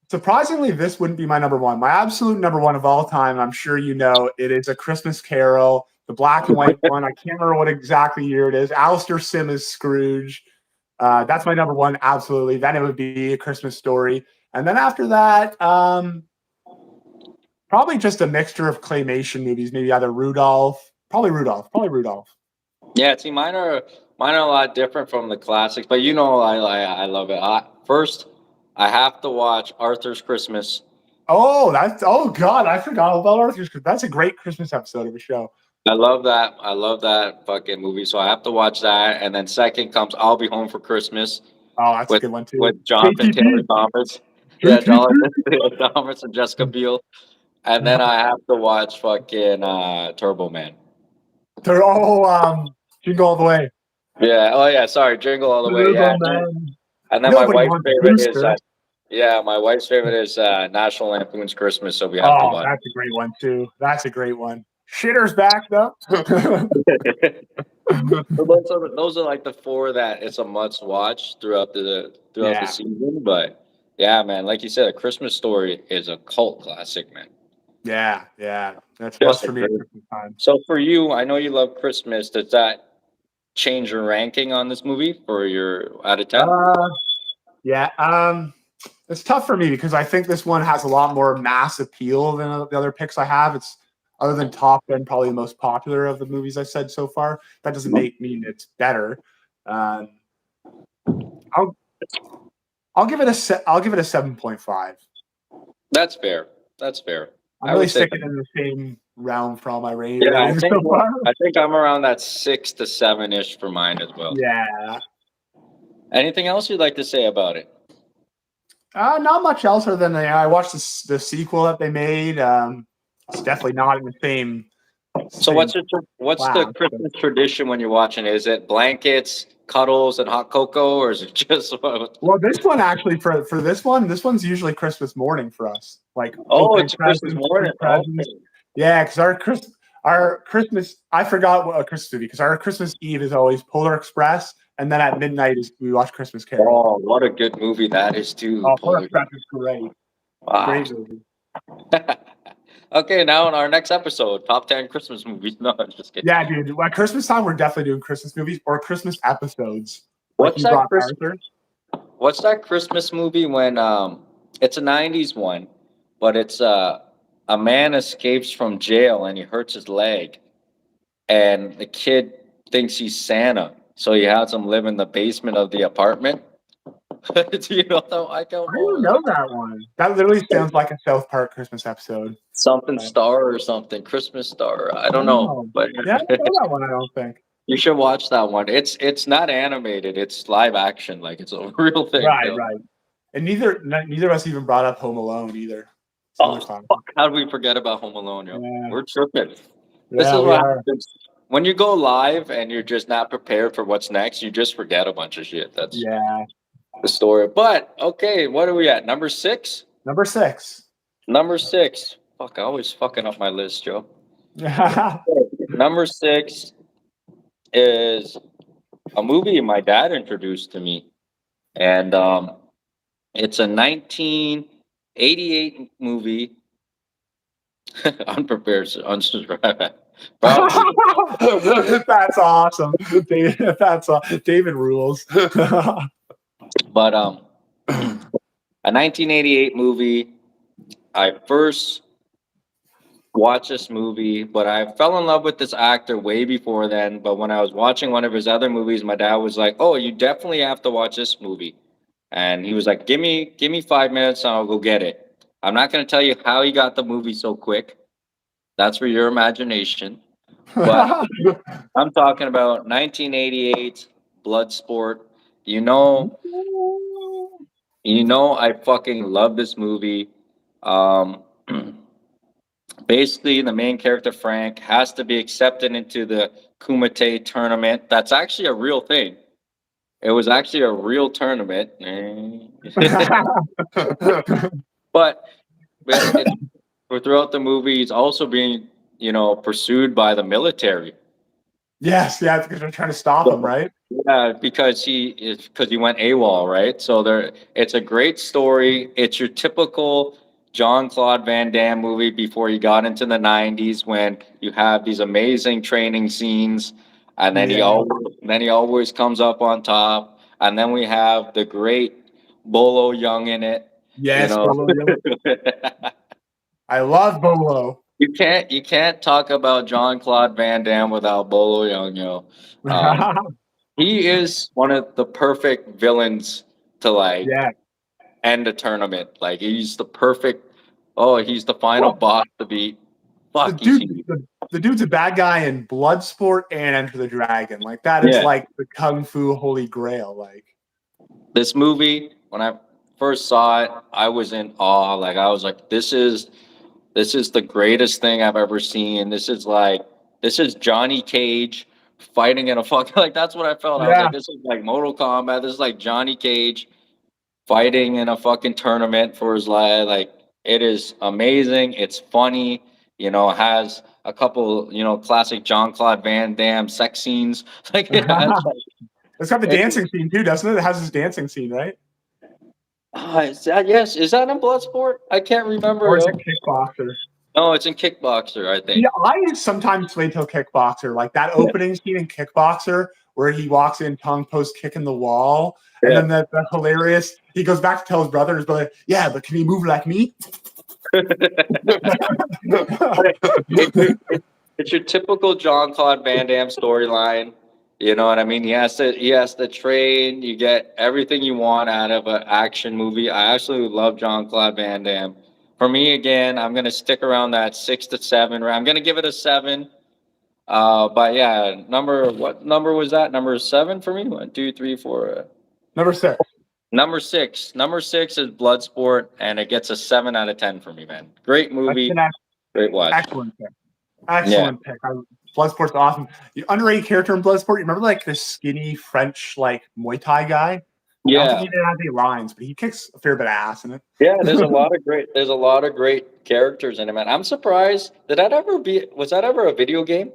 surprisingly, this wouldn't be my number one. My absolute number one of all time, I'm sure you know, it is A Christmas Carol, the black and white one. I can't remember what exactly year it is. Alistair Sim is Scrooge. That's my number one, absolutely. Then it would be A Christmas Story. And then after that, probably just a mixture of claymation movies, maybe either Rudolph, probably Rudolph. Yeah, see, mine are a lot different from the classics, but you know, I love it. First, I have to watch Arthur's Christmas. Oh God, I forgot all about Arthur's. That's a great Christmas episode of a show. I love that. I love that fucking movie. So I have to watch that. And then second comes I'll Be Home for Christmas Oh, that's with a good one too. with Jonathan JTT. Taylor Thomas. Yeah, Jonathan Taylor Thomas and Jessica Biel. And then I have to watch fucking Turbo Man. They're all Jingle All the Way. Yeah. Oh yeah. Sorry, Jingle All the Way. Turbo Yeah. Man. And then Nobody my wife's wants favorite is Booster. my wife's favorite is National Lampoon's Christmas. So we have to Oh, watch. that's a great one too. That's a great one. Shitter's back though. So those are like the four that it's a must watch throughout the Yeah. season. But yeah, man, like you said, A Christmas Story is a cult classic, man. Yeah. That's Just must a for me at great- Christmas time. So for you, I know you love Christmas. Does that change your ranking on this movie for your out of 10? Yeah. It's tough for me because I think this one has a lot more mass appeal than the other picks I have. It's other than Top Gun, probably the most popular of the movies I said so far. That doesn't mean it's better. I'll give it a 7.5. That's fair. That's fair. I'm I really would say sticking in the same realm for all my ratings Yeah, so far. I think I'm around that 6 to 7-ish for mine as well. Yeah. Anything else you'd like to say about it? Not much else other than I watched the sequel that they made. It's definitely not in the same. So what's the Christmas tradition when you're watching? Is it blankets, cuddles, and hot cocoa, or is it just? Well, this one actually for this one's usually Christmas morning for us. Like it's Christmas morning. Yeah, because our Christmas I forgot what a Christmas movie because our Christmas Eve is always Polar Express, and then at midnight we watch Christmas Carol. Oh, what a good movie that is too. Polar Express is great. Wow. Great movie. Okay, now in our next episode, top 10 Christmas movies. No, I'm just kidding. Yeah, dude. At Christmas time, we're definitely doing Christmas movies or Christmas episodes. What's that Christmas movie when it's a 90s one, but it's a man escapes from jail and he hurts his leg, and the kid thinks he's Santa, so he has him live in the basement of the apartment. Do you know that? I don't know that one. That literally sounds like a South Park Christmas episode. Something Star or something. Christmas Star. I don't know. But yeah, I don't know that one, I don't think. You should watch that one. It's not animated. It's live action. Like it's a real thing. Right. And neither of us even brought up Home Alone either. Oh, fuck. How did we forget about Home Alone? Yo? Yeah. We're tripping. Yeah, this is what happens. When you go live and you're just not prepared for what's next, you just forget a bunch of shit. That's the story. But okay, what are we at? Number 6? Number 6. Fuck, I always fucking up my list, Joe. Number 6 is a movie my dad introduced to me. And it's a 1988 movie. Unprepared, unsubscribed. That's awesome. David rules. But a 1988 movie. I first watched this movie, but I fell in love with this actor way before then. But when I was watching one of his other movies, my dad was like, "Oh, you definitely have to watch this movie." And he was like, give me 5 minutes and I'll go get it. I'm not going to tell you how he got the movie so quick. That's for your imagination. But I'm talking about 1988 Bloodsport. You know, I fucking love this movie. Basically, the main character, Frank, has to be accepted into the Kumite tournament. That's actually a real thing. It was actually a real tournament. But throughout the movie, he's also being, pursued by the military. Yes, because they're trying to stop him, right? Yeah, because he went AWOL, right? So it's a great story. It's your typical Jean-Claude Van Damme movie before he got into the '90s, when you have these amazing training scenes, and Yeah. then he always comes up on top, and then we have the great Bolo Young in it, you Yes, know. Bolo Young. I love Bolo. You can't talk about Jean-Claude Van Damme without Bolo Young, Um, He is one of the perfect villains to like Yeah. end a tournament. Like he's the perfect. Oh, he's the final Well, boss to beat. the Fuck, he's dude, huge. the dude's a bad guy in Bloodsport and Enter the Dragon. Like that is Yeah, like the kung fu holy grail. Like this movie, when I first saw it, I was in awe. Like I was like, this is the greatest thing I've ever seen. This is Johnny Cage fighting in a fucking like that's what I felt. I was yeah, like, this is like Mortal Kombat. This is like Johnny Cage fighting in a fucking tournament for his life. Like it is amazing. It's funny. Has a couple, classic Jean-Claude Van Damme sex scenes. Like it has. it's got the It, dancing scene too, doesn't it? It has this dancing scene, right? yes, is that in Bloodsport? I can't remember. Or is Yo. it Kickboxer? No, it's in Kickboxer, I think. Yeah, I sometimes wait till Kickboxer, like that opening scene in Kickboxer where he walks in, tongue post kicking the wall, and Yeah. then the hilarious. He goes back to tell his brother, his brother, yeah, but can he move like me? It's your typical Jean-Claude Van Damme storyline. You know what I mean? He has to train. You get everything you want out of an action movie. I absolutely love Jean-Claude Van Damme. For me, again, I'm gonna stick around that 6 to 7. I'm gonna give it a 7. But yeah, what number was that? Number 7 for me. 1, 2, 3, 4. Number 6. Number 6. Number 6 is Bloodsport, and it gets a 7 out of 10 for me, man. Great That's movie, an great watch. excellent pick. Yeah. Excellent pick. Bloodsport's awesome. The underrated character in Bloodsport. You remember like this skinny French like Muay Thai guy? I don't think Yeah. he didn't have any lines, but he kicks a fair bit of ass in it. Yeah, there's a lot of great characters in it, man. I'm surprised. Was that ever a video game?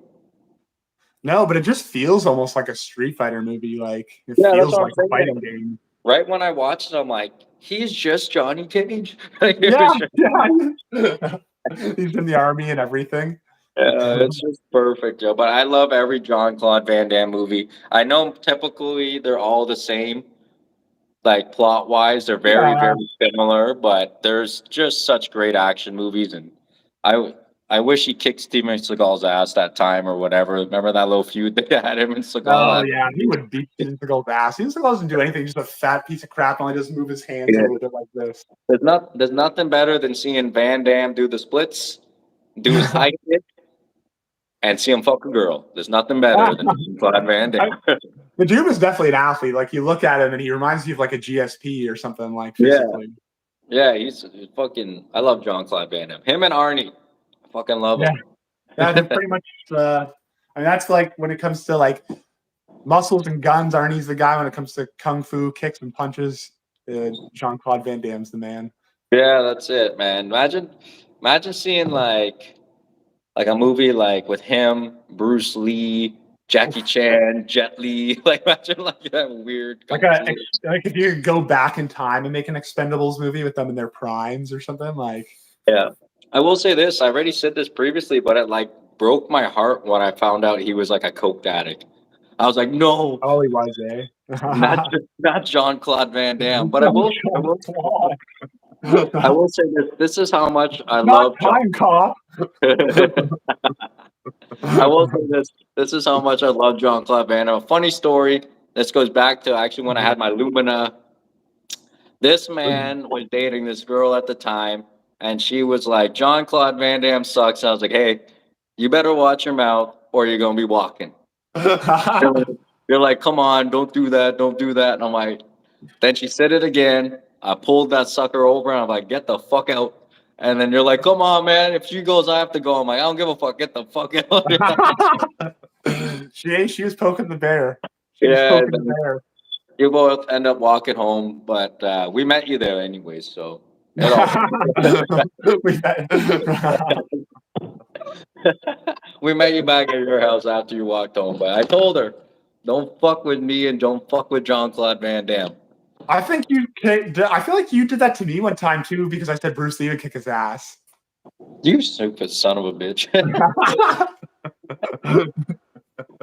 No, but it just feels almost like a Street Fighter movie. Like it Yeah, that's feels what like I'm a fighting thinking. game. Right when I watched it, I'm like, he's just Johnny Cage. Yeah, yeah. He's in the army and everything. It's just perfect, Joe. But I love every Jean-Claude Van Damme movie. I know typically they're all the same, like plot wise, they're very, Yeah, very similar, but there's just such great action movies. And I wish he kicked Steven Seagal's ass that time or whatever. Remember that little feud they had him and Seagal? oh yeah, he would beat Steven Seagal's ass. Steven Seagal doesn't do anything; he's just a fat piece of crap. Only doesn't move his hands a Yeah. little bit like this. There's nothing better than seeing Van Damme do the splits, do his high kick, and see him fuck a girl. There's nothing better than Claude Van Damme. The dude is definitely an athlete. Like you look at him and he reminds you of like a GSP or something like Yeah. physically. Yeah, he's fucking. I love Jean-Claude Van Damme. Him and Arnie, I fucking love Yeah. him. That's pretty much. I mean, that's like when it comes to like muscles and guns. Arnie's the guy when it comes to kung fu, kicks and punches. Jean-Claude Van Damme's the man. Yeah, that's it, man. Imagine seeing like a movie like with him, Bruce Lee, Jackie Chan, Jet Li. Like imagine like that weird. Like if you could go back in time and make an Expendables movie with them in their primes or something like. Yeah. I will say this. I already said this previously, but it like broke my heart when I found out he was like a coke addict. I was like, no, Oh, he was, eh? not Jean-Claude Van Damme. But I will say this. This is how much I love Not Time Cop. I will say this. This is how much I love Jean-Claude Van Damme. A funny story. This goes back to actually when I had my Lumina. This man was dating this girl at the time, and she was like, Jean-Claude Van Damme sucks. I was like, hey, you better watch your mouth or you're going to be walking. You're like, come on, don't do that. Don't do that. And I'm like, then she said it again. I pulled that sucker over and I'm like, get the fuck out. And then you're like, come on, man. If she goes, I have to go. I'm like, I don't give a fuck. Get the fuck out. She was poking the bear. She was Yeah, poking the bear. you both end up walking home, but we met you there anyways. So it all- we met you back at your house after you walked home. But I told her, Don't fuck with me and don't fuck with Jean-Claude Van Damme. I think I feel like you did that to me one time too because I said Bruce Lee would kick his ass. You stupid son of a bitch.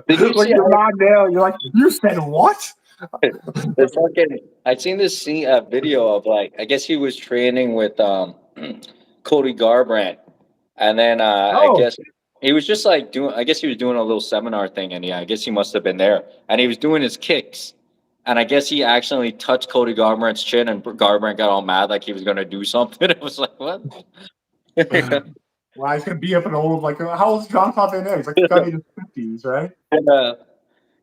Did you see you're not there? You're like, you said what? It's fucking. I seen this video of like, I guess he was training with Cody Garbrandt, and then I Oh. guess he was just like doing. I guess he was doing a little seminar thing, and yeah, I guess he must have been there, and he was doing his kicks, and I guess he accidentally touched Cody Garbrandt's chin, and Garbrandt got all mad like he was gonna do something. It was like what? Well, he's gonna be up an old like how old is Jean-Claude Van Damme? He's like gotta be in his 50s, right?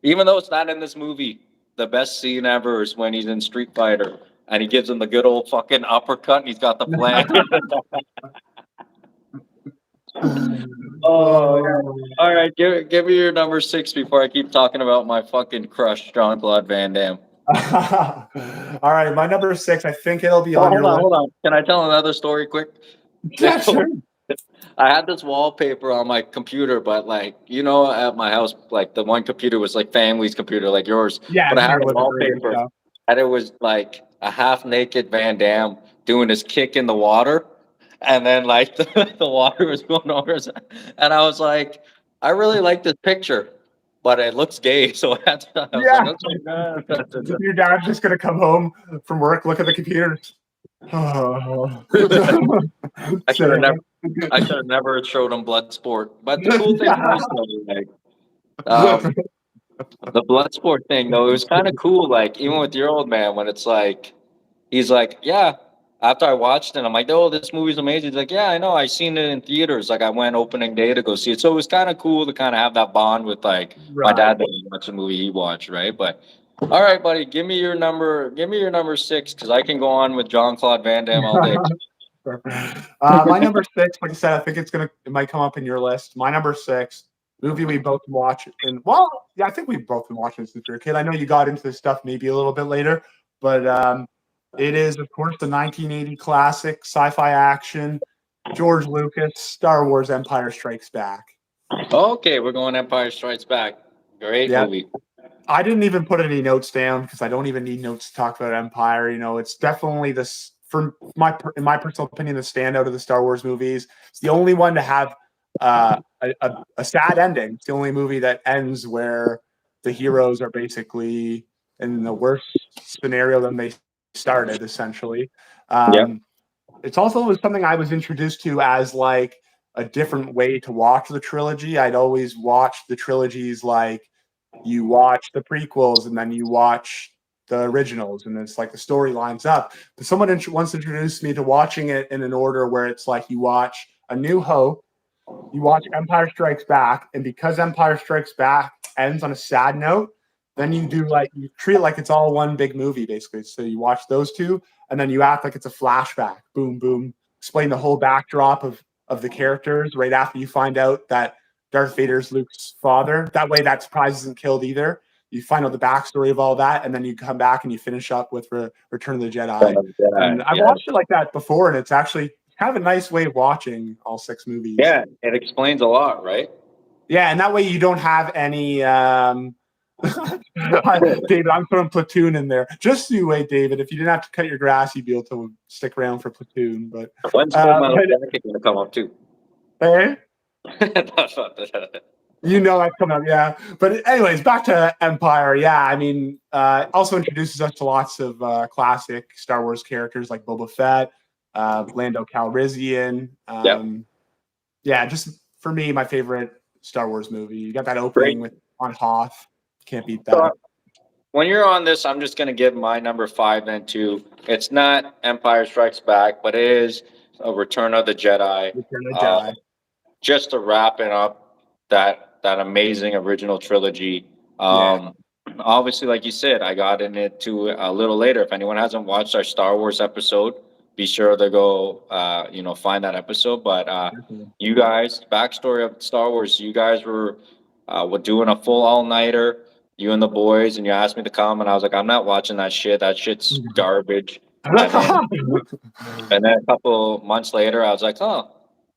Even though it's not in this movie, the best scene ever is when he's in Street Fighter and he gives him the good old fucking uppercut and he's got the flag. Oh, all right. Give me your number 6 before I keep talking about my fucking crush, Jean-Claude Van Damme. All right, my number 6. I think it'll be on your list. Hold on. Can I tell another story quick? Yeah, sure. I had this wallpaper on my computer, but like, you know, at my house, like the one computer was like family's computer, like yours. Yeah, but I had a wallpaper and it was like a half naked Van Damme doing his kick in the water. And then like the water was going over his, and I was like, I really like this picture, but it looks gay. So I had to, I was like, okay. Your dad's just gonna come home from work, look at the computer. Oh. I should have never showed him Bloodsport. But the cool thing was like, the Bloodsport thing though, it was kind of cool. Like even with your old man, when it's like, he's like, yeah. After I watched it, I'm like, oh, this movie's amazing. He's like, yeah, I know. I seen it in theaters. Like I went opening day to go see it. So it was kind of cool to kind of have that bond with like my dad that watched the movie he watched, right? But all right, buddy, give me your number 6 because I can go on with Jean-Claude Van Damme all day. My number 6, like I said, I think it might come up in your list. My number 6 movie we both watch, and well, yeah, I think we've both been watching since we were a kid. I know you got into this stuff maybe a little bit later, but it is, of course, the 1980 classic sci-fi action, George Lucas, Star Wars: Empire Strikes Back. Okay, we're going Empire Strikes Back. Great movie. I didn't even put any notes down because I don't even need notes to talk about Empire. You know, it's definitely this, in my personal opinion, the standout of the Star Wars movies. It's the only one to have a sad ending. It's the only movie that ends where the heroes are basically in the worst scenario than they started, essentially. It's also something I was introduced to as like a different way to watch the trilogy. I'd always watched the trilogies like you watch the prequels and then you watch the originals, and it's like the story lines up. But someone once introduced me to watching it in an order where it's like you watch A New Hope, you watch Empire Strikes Back, and because Empire Strikes Back ends on a sad note, then you treat it like it's all one big movie, basically. So you watch those two, and then you act like it's a flashback. Boom, boom. Explain the whole backdrop of the characters right after you find out that Darth Vader's Luke's father. That way that surprise isn't killed either. You find out the backstory of all that, and then you come back and you finish up with Return of the Jedi. And I've watched it like that before, and it's actually kind of a nice way of watching all 6 movies. Yeah, it explains a lot, right? Yeah, and that way you don't have any David, I'm throwing Platoon in there. Just so you wait, David. If you didn't have to cut your grass, you'd be able to stick around for Platoon. But when's Full Metal Jacket going to come up too? Hey? You know that's coming up, yeah. But anyways, back to Empire. Yeah, I mean, also introduces us to lots of classic Star Wars characters like Boba Fett, Lando Calrissian. Yeah, just for me, my favorite Star Wars movie. You got that opening with on Hoth. Can't beat that. So, when you're on this, I'm just going to give my number 5 then too. It's not Empire Strikes Back, but it is a Return of the Jedi. Return of the Jedi. Just to wrap it up, that amazing original trilogy. Obviously, like you said, I got into a little later. If anyone hasn't watched our Star Wars episode, be sure to go, find that episode. But you guys, backstory of Star Wars, you guys were doing a full all-nighter, you and the boys, and you asked me to come, and I was like, I'm not watching that shit. That shit's garbage. And then a couple months later, I was like, oh,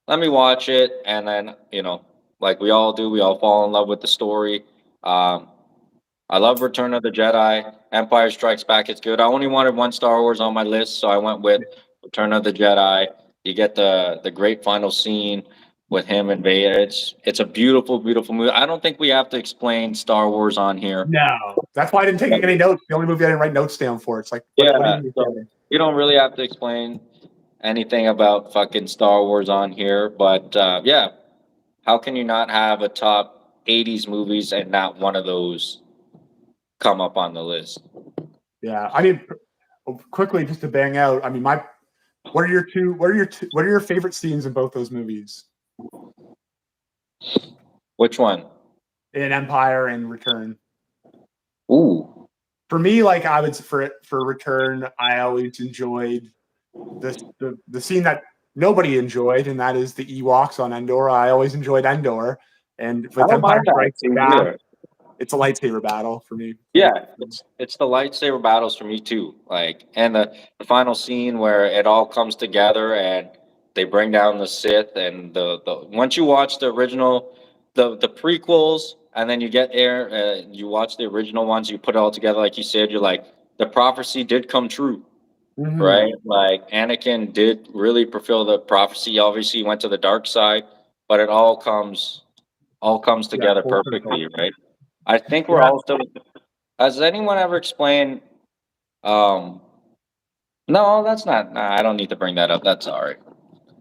let me watch it. And then, like we all do, we all fall in love with the story. I love Return of the Jedi. Empire Strikes Back, it's good. I only wanted one Star Wars on my list, so I went with Return of the Jedi. You get the great final scene with him and Vader. It's a beautiful, beautiful movie. I don't think we have to explain Star Wars on here. No, that's why I didn't take any notes. The only movie I didn't write notes down for. It's like, what do you mean? So you don't really have to explain anything about fucking Star Wars on here, but yeah, how can you not have a top 80s movies and not one of those come up on the list? Yeah, I mean, quickly just to bang out. I mean, what are your favorite scenes in both those movies? Which one? In Empire and Return. Ooh. For me, like I would for Return, I always enjoyed the scene that nobody enjoyed, and that is the Ewoks on Endor. I always enjoyed Endor, and with Empire Strikes Back, it's a lightsaber battle for me. Yeah, it's the lightsaber battles for me too. Like, and the final scene where it all comes together and they bring down the Sith, and the once you watch the original, the prequels, and then you get there, you watch the original ones, you put it all together, like you said, you're like, the prophecy did come true. Mm-hmm. Right? Like Anakin did really fulfill the prophecy. Obviously, he went to the dark side, but it all comes together perfectly, right? I think we're all still. Has anyone ever explained? No, that's not. Nah, I don't need to bring that up. That's all right.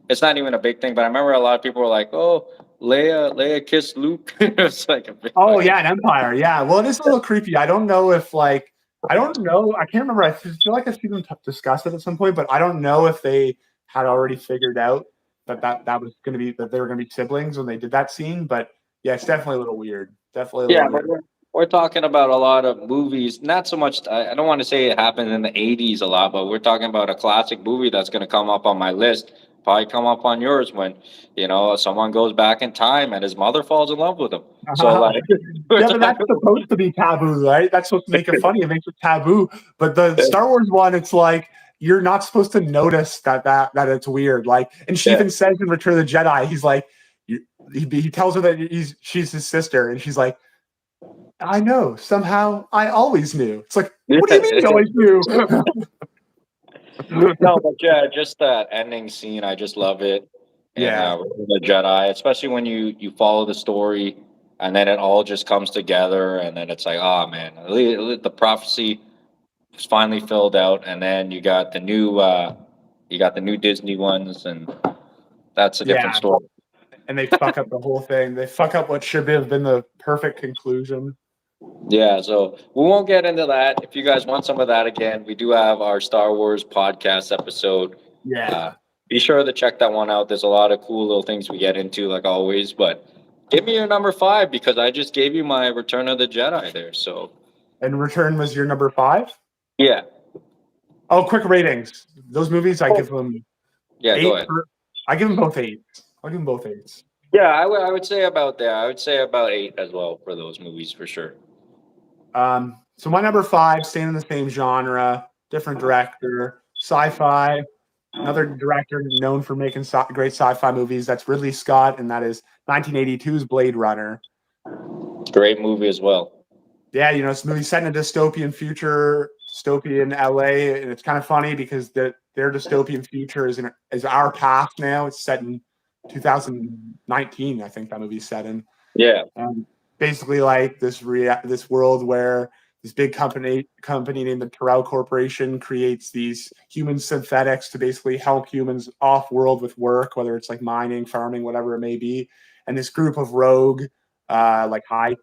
It's not even a big thing, but I remember a lot of people were like, "Oh, Leia kissed Luke." It's like a big thing. Yeah, an Empire. Yeah, well, it is a little creepy. I don't know if like. I don't know. I can't remember. I feel like I've seen them discuss it at some point, but I don't know if they had already figured out that was going to be that they were going to be siblings when they did that scene. But yeah, it's definitely a little weird. Definitely. But we're talking about a lot of movies. Not so much. I don't want to say it happened in the '80s a lot, but we're talking about a classic movie that's going to come up on my list. Probably come up on yours when someone goes back in time and his mother falls in love with him. So like, yeah, but that's supposed to be taboo, right? That's supposed to make it funny. It makes it taboo. But the Star Wars one, it's like you're not supposed to notice that it's weird. Like, and she even says in Return of the Jedi, he's like, he tells her that she's his sister, and she's like, I know. Somehow, I always knew. It's like, what do you mean you always knew? No, but yeah, just that ending scene, I just love it. Yeah, the Jedi, especially when you follow the story and then it all just comes together, and then it's like, oh man, the prophecy was finally filled out, and then you got the new Disney ones, and that's a different story. And they fuck up the whole thing. They fuck up what should have been the perfect conclusion. Yeah, so we won't get into that. If you guys want some of that again, we do have our Star Wars podcast episode. Yeah. Be sure to check that one out. There's a lot of cool little things we get into, like always. But give me your number 5, because I just gave you my Return of the Jedi there. So. And Return was your number 5? Yeah. Oh, quick ratings. Those movies, I give them. Yeah, 8. Go ahead. I give them both 8. I'll give them both 8s. Yeah, I would say about that. I would say about 8 as well for those movies for sure. So my number 5, staying in the same genre, different director, sci-fi. Another director known for making great sci-fi movies. That's Ridley Scott, and that is 1982's Blade Runner. Great movie as well. Yeah, it's a movie set in a dystopian future, dystopian LA, and it's kind of funny because their dystopian future is our past now. It's set in 2019, I think that movie's set in. Yeah. Basically, like this world where this big company named the Tyrell Corporation creates these human synthetics to basically help humans off world with work, whether it's like mining, farming, whatever it may be. And this group of rogue, high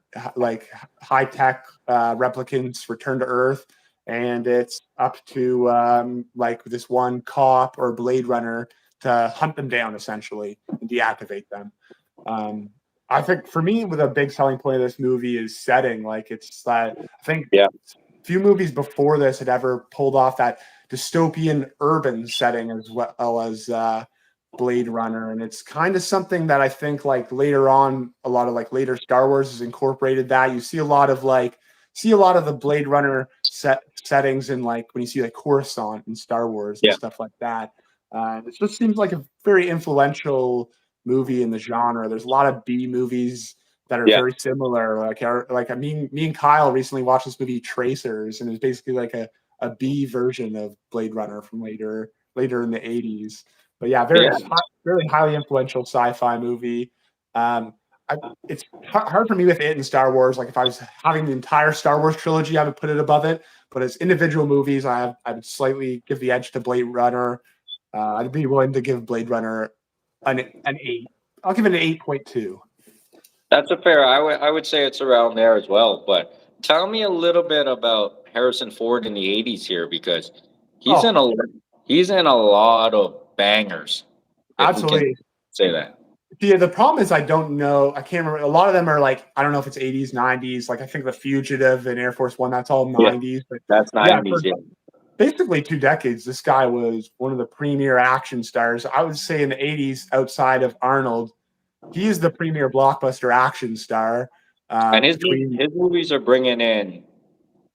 tech replicants return to Earth, and it's up to this one cop or Blade Runner to hunt them down essentially and deactivate them. I think for me, with a big selling point of this movie is setting. Like it's that I think few movies before this had ever pulled off that dystopian urban setting as well as Blade Runner, and it's kind of something that I think like later on, a lot of like later Star Wars has incorporated that. You see a lot of the Blade Runner settings in like when you see like Coruscant in Star Wars and stuff like that. It just seems like a very influential movie in the genre. There's a lot of B movies that are Yeah. very similar. Like I mean, me and Kyle recently watched this movie Tracers, and it was basically like a B version of Blade Runner from later in the 80s. But yeah, Yeah. very highly influential sci-fi movie. Um, it's hard for me with it and Star Wars. Like if I was having the entire Star Wars trilogy, I would put it above it. But as individual movies, I would slightly give the edge to Blade Runner. I'd be willing to give Blade Runner an 8. I'll give it an 8.2. That's a fair. I would say it's around there as well. But tell me a little bit about Harrison Ford in the '80s here, because he's Oh, in a he's in a lot of bangers, if we can absolutely. say that. Yeah, the problem is I don't know. I can't remember. A lot of them are like I don't know if it's 80s, 90s. Like I think The Fugitive and Air Force One. That's all Yeah, 90s. But that's yeah, '90s. for Yeah, basically 2 decades, this guy was one of the premier action stars. I would say in the 80s, outside of Arnold, he is the premier blockbuster action star. and Between his movies are bringing in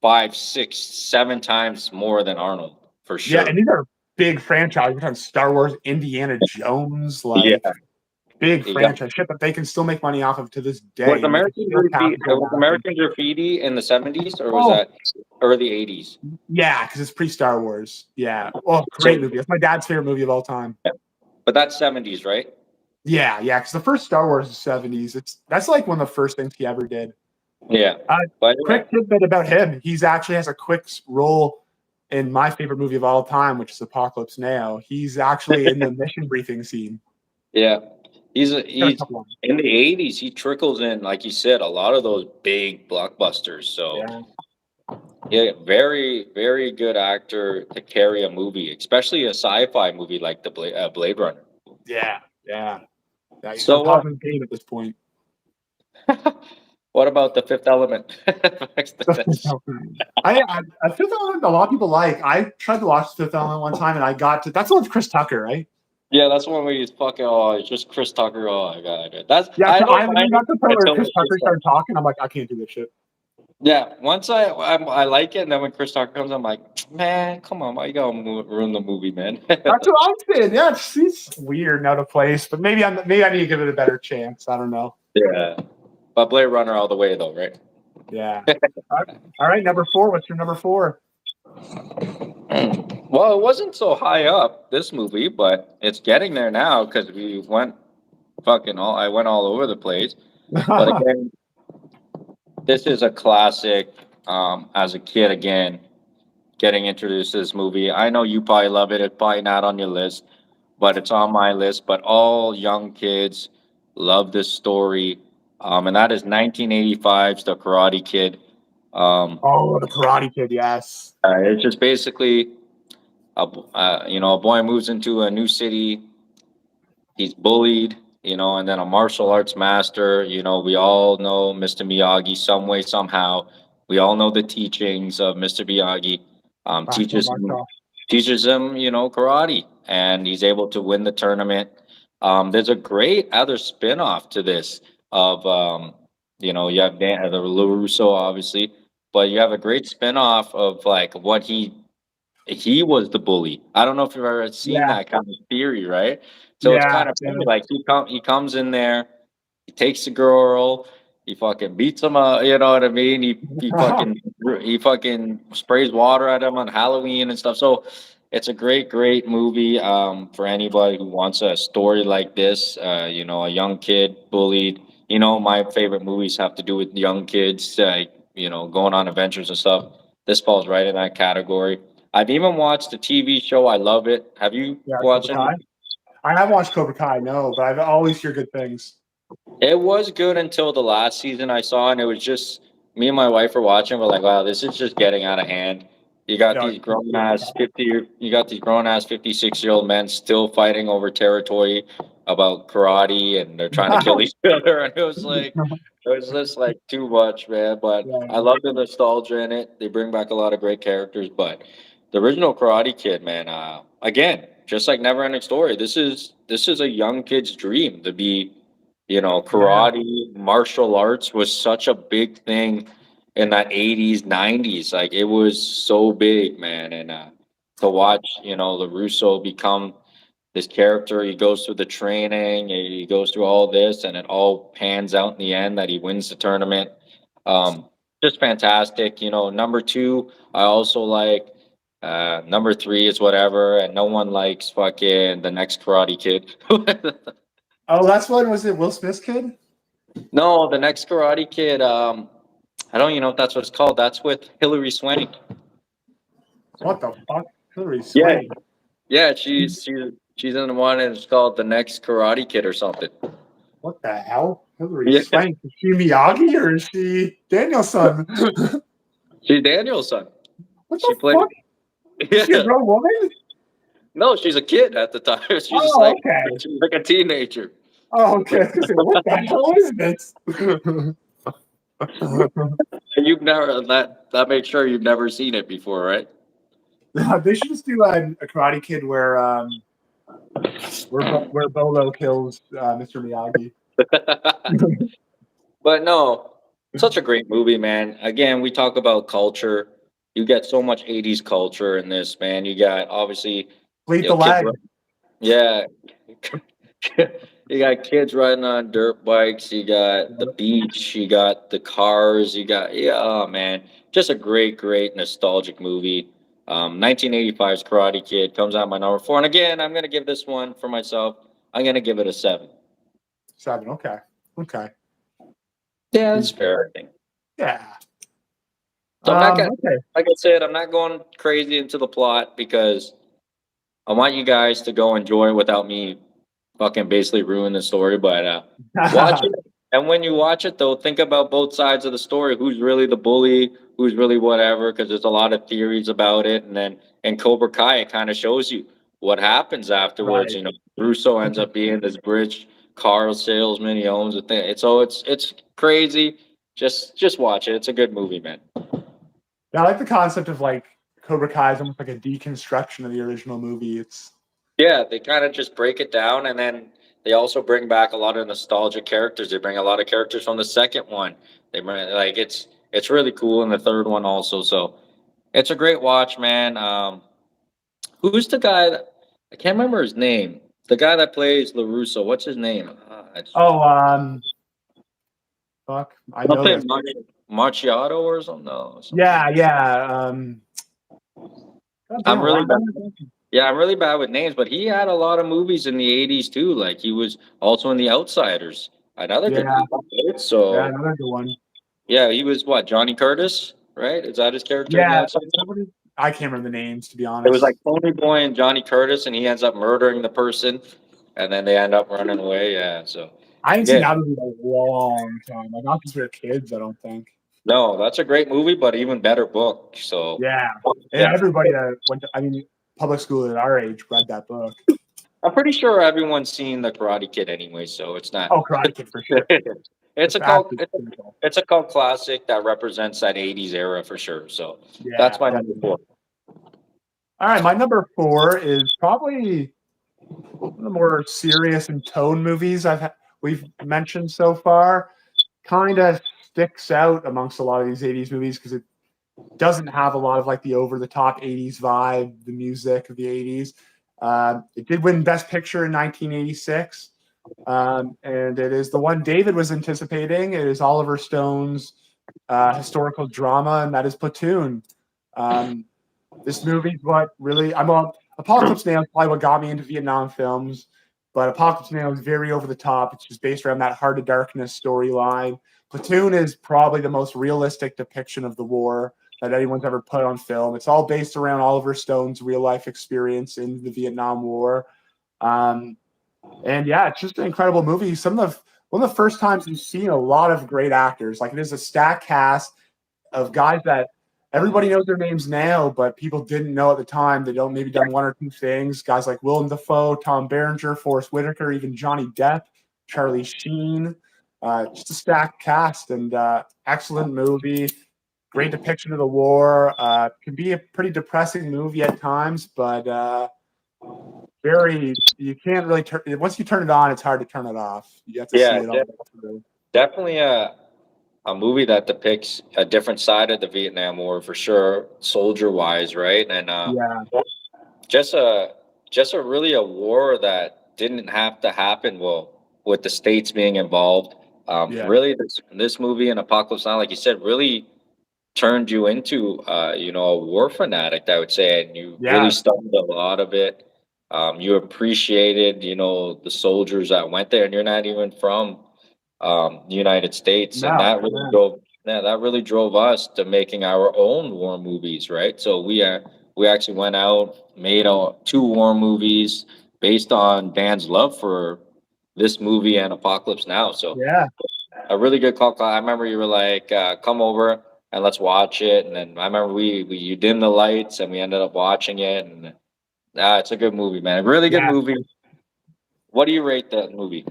5, 6, 7 times more than Arnold for Yeah, sure. and these are big franchises. We're talking Star Wars, Indiana Jones, Yeah, like big you got franchise shit that they can still make money off of to this was day, and they can American still cast Graffiti and go was back. American Graffiti in the '70s, or was Oh, that early '80s? yeah, because it's pre-Star Wars. Yeah. Oh, So, great movie. That's my dad's favorite movie of all time. but that's '70s, right? Yeah, yeah, because the first Star Wars is 70s. That's like one of the first things he ever did. Yeah, Uh, but yeah. Quick tidbit about him: he's actually has a quick role in my favorite movie of all time, which is Apocalypse Now. He's actually in the mission briefing scene. Yeah, Got a he's couple of them. in the '80s. He trickles in, like you said, a lot of those big blockbusters. So Yeah. yeah, very very good actor to carry a movie, especially a sci-fi movie like the Blade Runner. Yeah, yeah. Yeah, he's on So top of his game at this point. what about the Fifth Element? I Fifth Element, a lot of people like. I tried to watch Fifth Element one time, and I got to. That's the one with Chris Tucker, right? Yeah, that's one where he's fucking. Oh, it's just Chris Tucker. Oh my god, that's Yeah, I so don't I mind it got to the point where until Chris it's Tucker just like, started talking. I'm like, I can't do this shit. yeah. Once I like it, and then when Chris Tucker comes, I'm like, man, come on, why you gotta ruin the movie, man? That's what I'm saying. Yeah, it's weird and out of place, but maybe I need to give it a better chance. I don't know. Yeah, but Blade Runner all the way though, right? Yeah. All right, number 4. What's your number 4? Well, it wasn't so high up this movie, but it's getting there now because we went fucking all. I went all over the place, but again, this is a classic. As a kid, again, getting introduced to this movie. I know you probably love it. It's probably not on your list, but it's on my list. But all young kids love this story, and that is 1985's The Karate Kid. Oh, the Karate Kid. Yes. It's just basically a boy moves into a new city. He's bullied, and then a martial arts master. We all know Mr. Miyagi some way, somehow. We all know the teachings of Mr. Miyagi. Maxwell Teaches him, Markoff. karate, and he's able to win the tournament. There's a great other spin-off to this of, you have the LaRusso, obviously, but you have a great spin-off of like what he was the bully. I don't know if you've ever seen Yeah. that kind of theory, right? So it's Yeah. kind of Yeah. funny. Like he comes in there, he takes the girl, he fucking beats him up. You know what I mean? He fucking sprays water at him on Halloween and stuff. So it's a great movie for anybody who wants a story like this. A young kid bullied. My favorite movies have to do with young kids, going on adventures and stuff. This falls right in that category. I've even watched the TV show. I love it. Have you Yeah. watched Cobra it? Kai. I have watched Cobra Kai, no, but I've always hear good things. It was good until the last season I saw, and it was just me and my wife were watching. We're like, wow, this is just getting out of hand. You got Yeah. these grown ass 50, you got these grown ass 56-year-old men still fighting over territory about karate, and they're trying to kill each other. And it was just like too much, man. But I Yeah. love the nostalgia in it. They bring back a lot of great characters. But the original Karate Kid, man, again, just like Never Ending Story, this is a young kid's dream to be, Yeah. karate, martial arts was such a big thing in that '80s, '90s. Like it was so big, man. And to watch, LaRusso become this character. He goes through the training, he goes through all this, and it all pans out in the end that he wins the tournament. Just fantastic. You know, number two, I also like. Number three is whatever, and no one likes fucking the next Karate Kid. Oh, that's one. Was it Will Smith's kid? No, the next Karate Kid. I don't even know if that's what it's called. That's with Hilary Swank. What the fuck? Hilary Yeah. Swank. Yeah, she's in the one, and it's called the next Karate Kid or something. What the hell? Hilary Yeah. Swank. Is she Miyagi or is she Danielson? She's Daniel's son. What She the played. fuck? Is she a Yeah. grown woman? No, she's a kid at the time. She's just Oh, like okay. she's like a teenager. Oh, okay. I was gonna say, what the hell is this? And you've never that makes sure you've never seen it before, right? They should just do a Karate Kid where Bolo kills Mr. Miyagi. But no, such a great movie, man. Again, we talk about culture. You get so much 80s culture in this, man. You got obviously Fleet you the know, kids leg. yeah. You got kids riding on dirt bikes, you got the beach, you got the cars, you got oh man. Just a great nostalgic movie. 1985's Karate Kid comes out my number four. And again, I'm gonna give this one for myself. I'm gonna give it a 7. 7. Okay. Okay. Yeah, that's fair, I think. Yeah. So I'm not gonna, Okay. like I said, I'm not going crazy into the plot because I want you guys to go enjoy it without me fucking basically ruin the story. But watch it, and when you watch it, though, think about both sides of the story. Who's really the bully? Who's really whatever? Because there's a lot of theories about it, and then in Cobra Kai, it kind of shows you what happens afterwards. Right. You know, Russo ends up being this bridge car salesman. He owns a thing. It's crazy. Just watch it. It's a good movie, man. Yeah, I like the concept of like Cobra Kai is almost like a deconstruction of the original movie. It's Yeah, they kind of just break it down, and then they also bring back a lot of nostalgic characters. They bring a lot of characters from the second one. They bring like it's really cool in the third one also. So it's a great watch, man. Who's the guy that I can't remember his name? The guy that plays LaRusso. What's his name? fuck. I know Something this. Marciato or something. No, something. Yeah. I'm really bad. Yeah, I'm really bad with names, but he had a lot of movies in the '80s too. Like he was also in The Outsiders, another good Yeah. movie. Right? So Yeah, another good one. yeah, he was what, Johnny Curtis, right? Is that his character? In The Yeah, Outsiders? I can't remember the names to be honest. It was like Tony Boy and Johnny Curtis, and he ends up murdering the person, and then they end up running away. Yeah, so I haven't seen yeah. that movie in a long time. Like not since we were kids, I don't think. No, that's a great movie, but even better book. So Yeah. And everybody that went to, public school at our age read that book. I'm pretty sure everyone's seen the Karate Kid anyway, so it's not. Oh, Karate Kid for sure. It's a cult. It's a cult classic that represents that '80s era for sure. So Yeah, that's my number 4. All right, my number 4 is probably one of the more serious and tone movies we've mentioned so far. Kind of sticks out amongst a lot of these '80s movies because it doesn't have a lot of like the over-the-top '80s vibe, the music of the '80s. It did win Best Picture in 1986. And it is the one David was anticipating. It is Oliver Stone's historical drama, and that is Platoon. This movie, Apocalypse Now is probably what got me into Vietnam films, but Apocalypse Now is very over the top. It's just based around that Heart of Darkness storyline. Platoon is probably the most realistic depiction of the war that anyone's ever put on film. It's all based around Oliver Stone's real life experience in the Vietnam War. And yeah, it's just an incredible movie. One of the first times you've seen a lot of great actors. Like it is a stacked cast of guys that everybody knows their names now, but people didn't know at the time. They don't maybe done one or two things. Guys like Willem Dafoe, Tom Berenger, Forrest Whitaker, even Johnny Depp, Charlie Sheen. Just a stacked cast and excellent movie. Great depiction of the war. Can be a pretty depressing movie at times, but you can't really once you turn it on, it's hard to turn it off. You have to see it all. Definitely a movie that depicts a different side of the Vietnam War for sure, soldier wise, right? And just just a really a war that didn't have to happen. Well, with the states being involved, Yeah. really, this movie and Apocalypse Now, like you said, really turned you into a war fanatic, I would say, and you really Yes. studied a lot of it. You appreciated, the soldiers that went there, and you're not even from the United States, and No. No. that really drove us to making our own war movies, right? So we actually went out, made two war movies based on Dan's love for this movie and Apocalypse Now. So Yeah. a really good call. I remember you were like, "Come over and let's watch it." And then I remember we you dimmed the lights and we ended up watching it. And it's a good movie, man. A really good Yeah. movie. What do you rate that movie?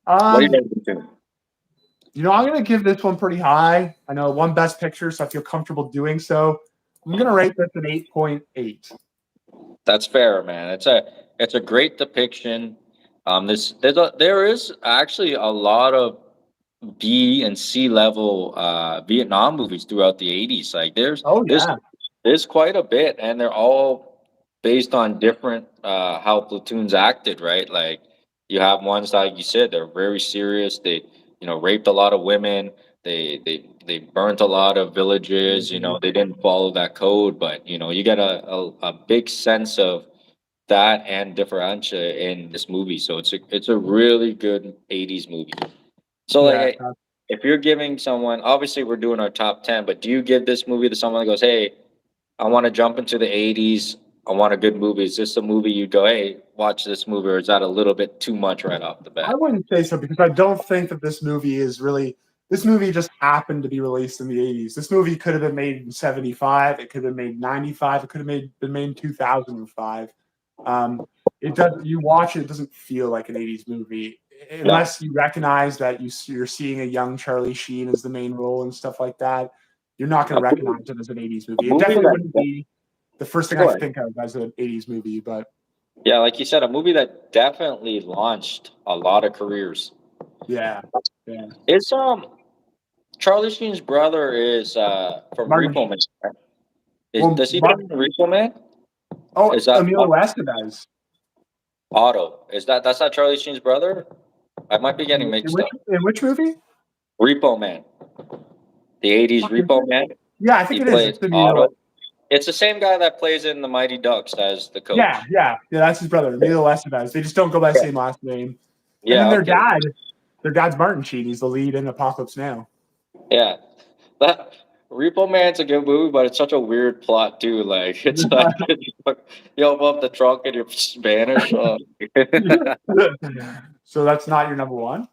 What do you Um, rate it to? I'm gonna give this one pretty high. I know it won Best Picture, so I feel comfortable doing so. I'm gonna rate this an 8.8. That's fair, man. It's a great depiction. There is actually a lot of B and C level Vietnam movies throughout the 80s. Like Oh yeah. there's quite a bit, and they're all based on different how platoons acted, right? Like you have ones like you said, they're very serious. They raped a lot of women. They burnt a lot of villages. Mhm. They didn't follow that code, but you get a big sense of that and differentiate in this movie. So it's a really good 80s movie. So Yeah. like if you're giving someone, obviously we're doing our top 10, but do you give this movie to someone that goes, "Hey, I want to jump into the 80s. I want a good movie." Is this a movie you go, "Hey, watch this movie," or is that a little bit too much right off the I bat? wouldn't say so because I don't think that this movie is really. This movie just happened to be released in the 80s. This movie could have been made in 75. It could have been made in 95. It could have been made in 2005. It does. You watch it, it doesn't feel like an 80s movie Yeah. unless you recognize that you're seeing a young Charlie Sheen as the main role and stuff like that. You're not going A to recognize it as an 80s a movie. It movie definitely that wouldn't be the first thing I go ahead. think of as an 80s movie, but Yeah, like you said, a movie that definitely launched a lot of careers. yeah, yeah. It's Charlie Sheen's brother is from Martin. Repo Man. Right? Well, Does he play in Repo Man? oh, Is that Emilio Estevez. Otto? That's not Charlie Sheen's brother? I might be getting In mixed which up. in which movie? Repo Man. The 80s Fuck, is Repo it? Man. Yeah, I He think it is. plays It's Emilio. Otto. It's the same guy that plays in the Mighty Ducks as the Yeah, coach. yeah, yeah. That's his brother, Emilio Estevez. They just don't go by the Yeah. same last name. And then Yeah, okay. their dad's Martin Sheen. He's the lead in Apocalypse Now. Yeah. That Repo Man's a good movie, but it's such a weird plot too. Like it's like you open up the trunk and you're Spanish. So that's not your number one.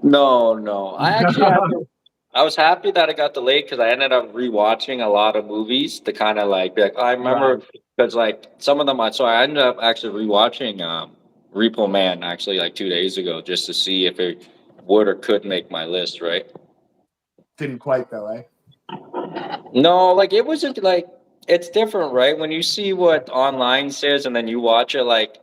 No, no. I was happy that it got delayed because I ended up rewatching a lot of movies to kind of like be like, I Right. remember because like some of them so I ended up actually rewatching Repo Man actually like 2 days ago just to see if it would or could make my list, right? Didn't quite though, eh? No, like it wasn't like it's different, right? When you see what online says and then you watch it, like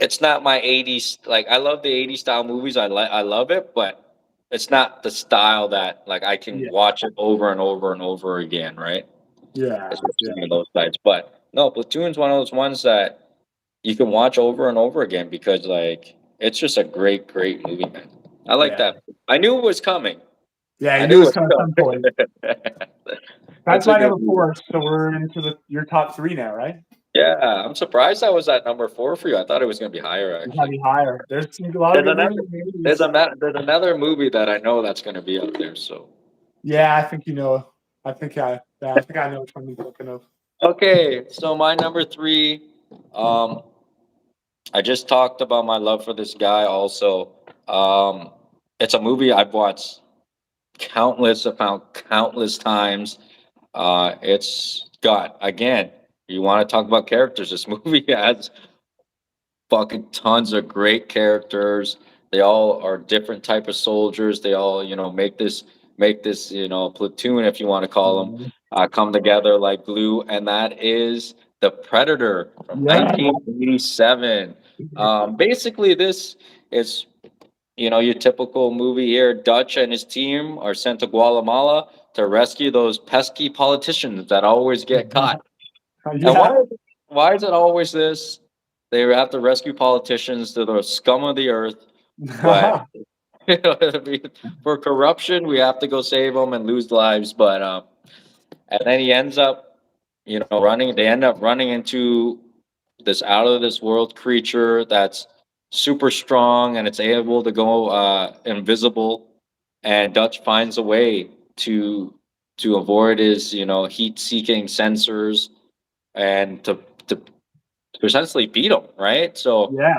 it's not my 80s. Like I love the 80s style movies. I love it, but it's not the style that like I can Yeah, watch it over and over and over again, right? yeah, It's just yeah, one of those sites. But no, Platoon's one of those ones that you can watch over and over again because like it's just a great, great movie, man. I like yeah. that. I knew it was coming. Yeah, I you knew it knew was it coming at some was point. coming. That's That's a my good number movie. four. So we're into your top three now, right? Yeah, I'm surprised that was at number 4 for you. I thought it was gonna be higher You gotta actually. be higher. There's a lot of There's good another movies in the 80s. there's another movie that I know that's gonna be up there. So Yeah, I think you know. I think I know which one you're thinking of. okay, so my number 3, um, I just talked about my love for this guy. Also, um, it's a movie I've watched countless times. It's got again. You want to talk about characters? This movie has fucking tons of great characters. They all are different type of soldiers. They all, make this, platoon, if you want to call them, Mhm. come together like glue. And that is The Predator from Yeah. 1987. Basically, this is, your typical movie here. Dutch and his team are sent to Guatemala to rescue those pesky politicians that always get caught. And Yeah. why is it always this? They have to rescue politicians. They're the scum of the earth. But you know what I mean? For corruption, we have to go save them and lose lives. But and then he ends up, you know, running. They end up running into this out of this world creature that's super strong and it's able to go invisible. And Dutch finds a way to avoid his, you know, heat seeking sensors and to essentially beat him, right? So Yeah.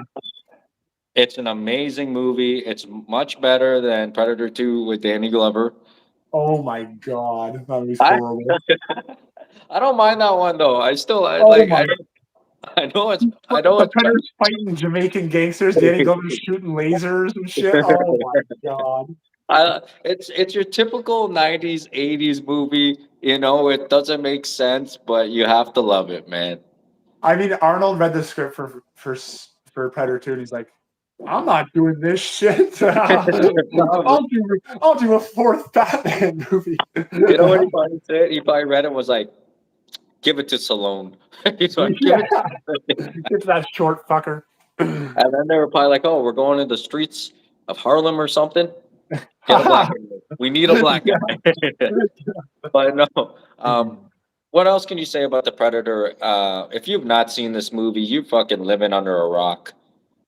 it's an amazing movie. It's much better than Predator 2 with Danny Glover. Oh my god, that was I horrible. I don't mind that one though. I Oh like my! I know The it's Predators fighting Jamaican gangsters. Danny Glover shooting lasers and shit. Oh my god! it's your typical 90s 80s movie, you know, it doesn't make sense, but you have to love it, man. I mean, Arnold read the script for Predator 2, and he's like, "I'm not doing this shit. Probably. I'll do a fourth Batman movie." You know what he probably said? He probably read it and was like, give it to Stallone. He's like, give Yeah, it to it's that short fucker. And then they were probably like, "Oh, we're going to the streets of Harlem or something. Get a black guy. We need a black guy." But no. What else can you say about the Predator? If you've not seen this movie, you fucking living under a rock.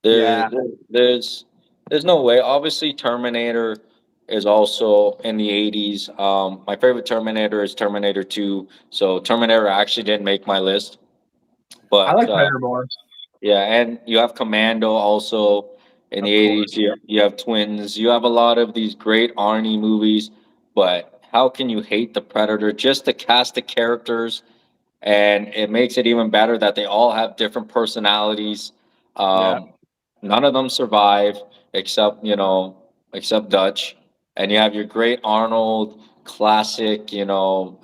There, Yeah, there's, there's no way. Obviously, Terminator is also in the '80s. My favorite Terminator is Terminator 2. So Terminator actually didn't make my list, I but like Predator more. yeah, and you have Commando also in the Of course. '80s. You have Twins. You have a lot of these great Arnie movies, but how can you hate the Predator? Just the cast of characters, and it makes it even better that they all have different personalities. Yeah, Um, None of them survive except, you know, except Dutch, and you have your great Arnold classic, you know,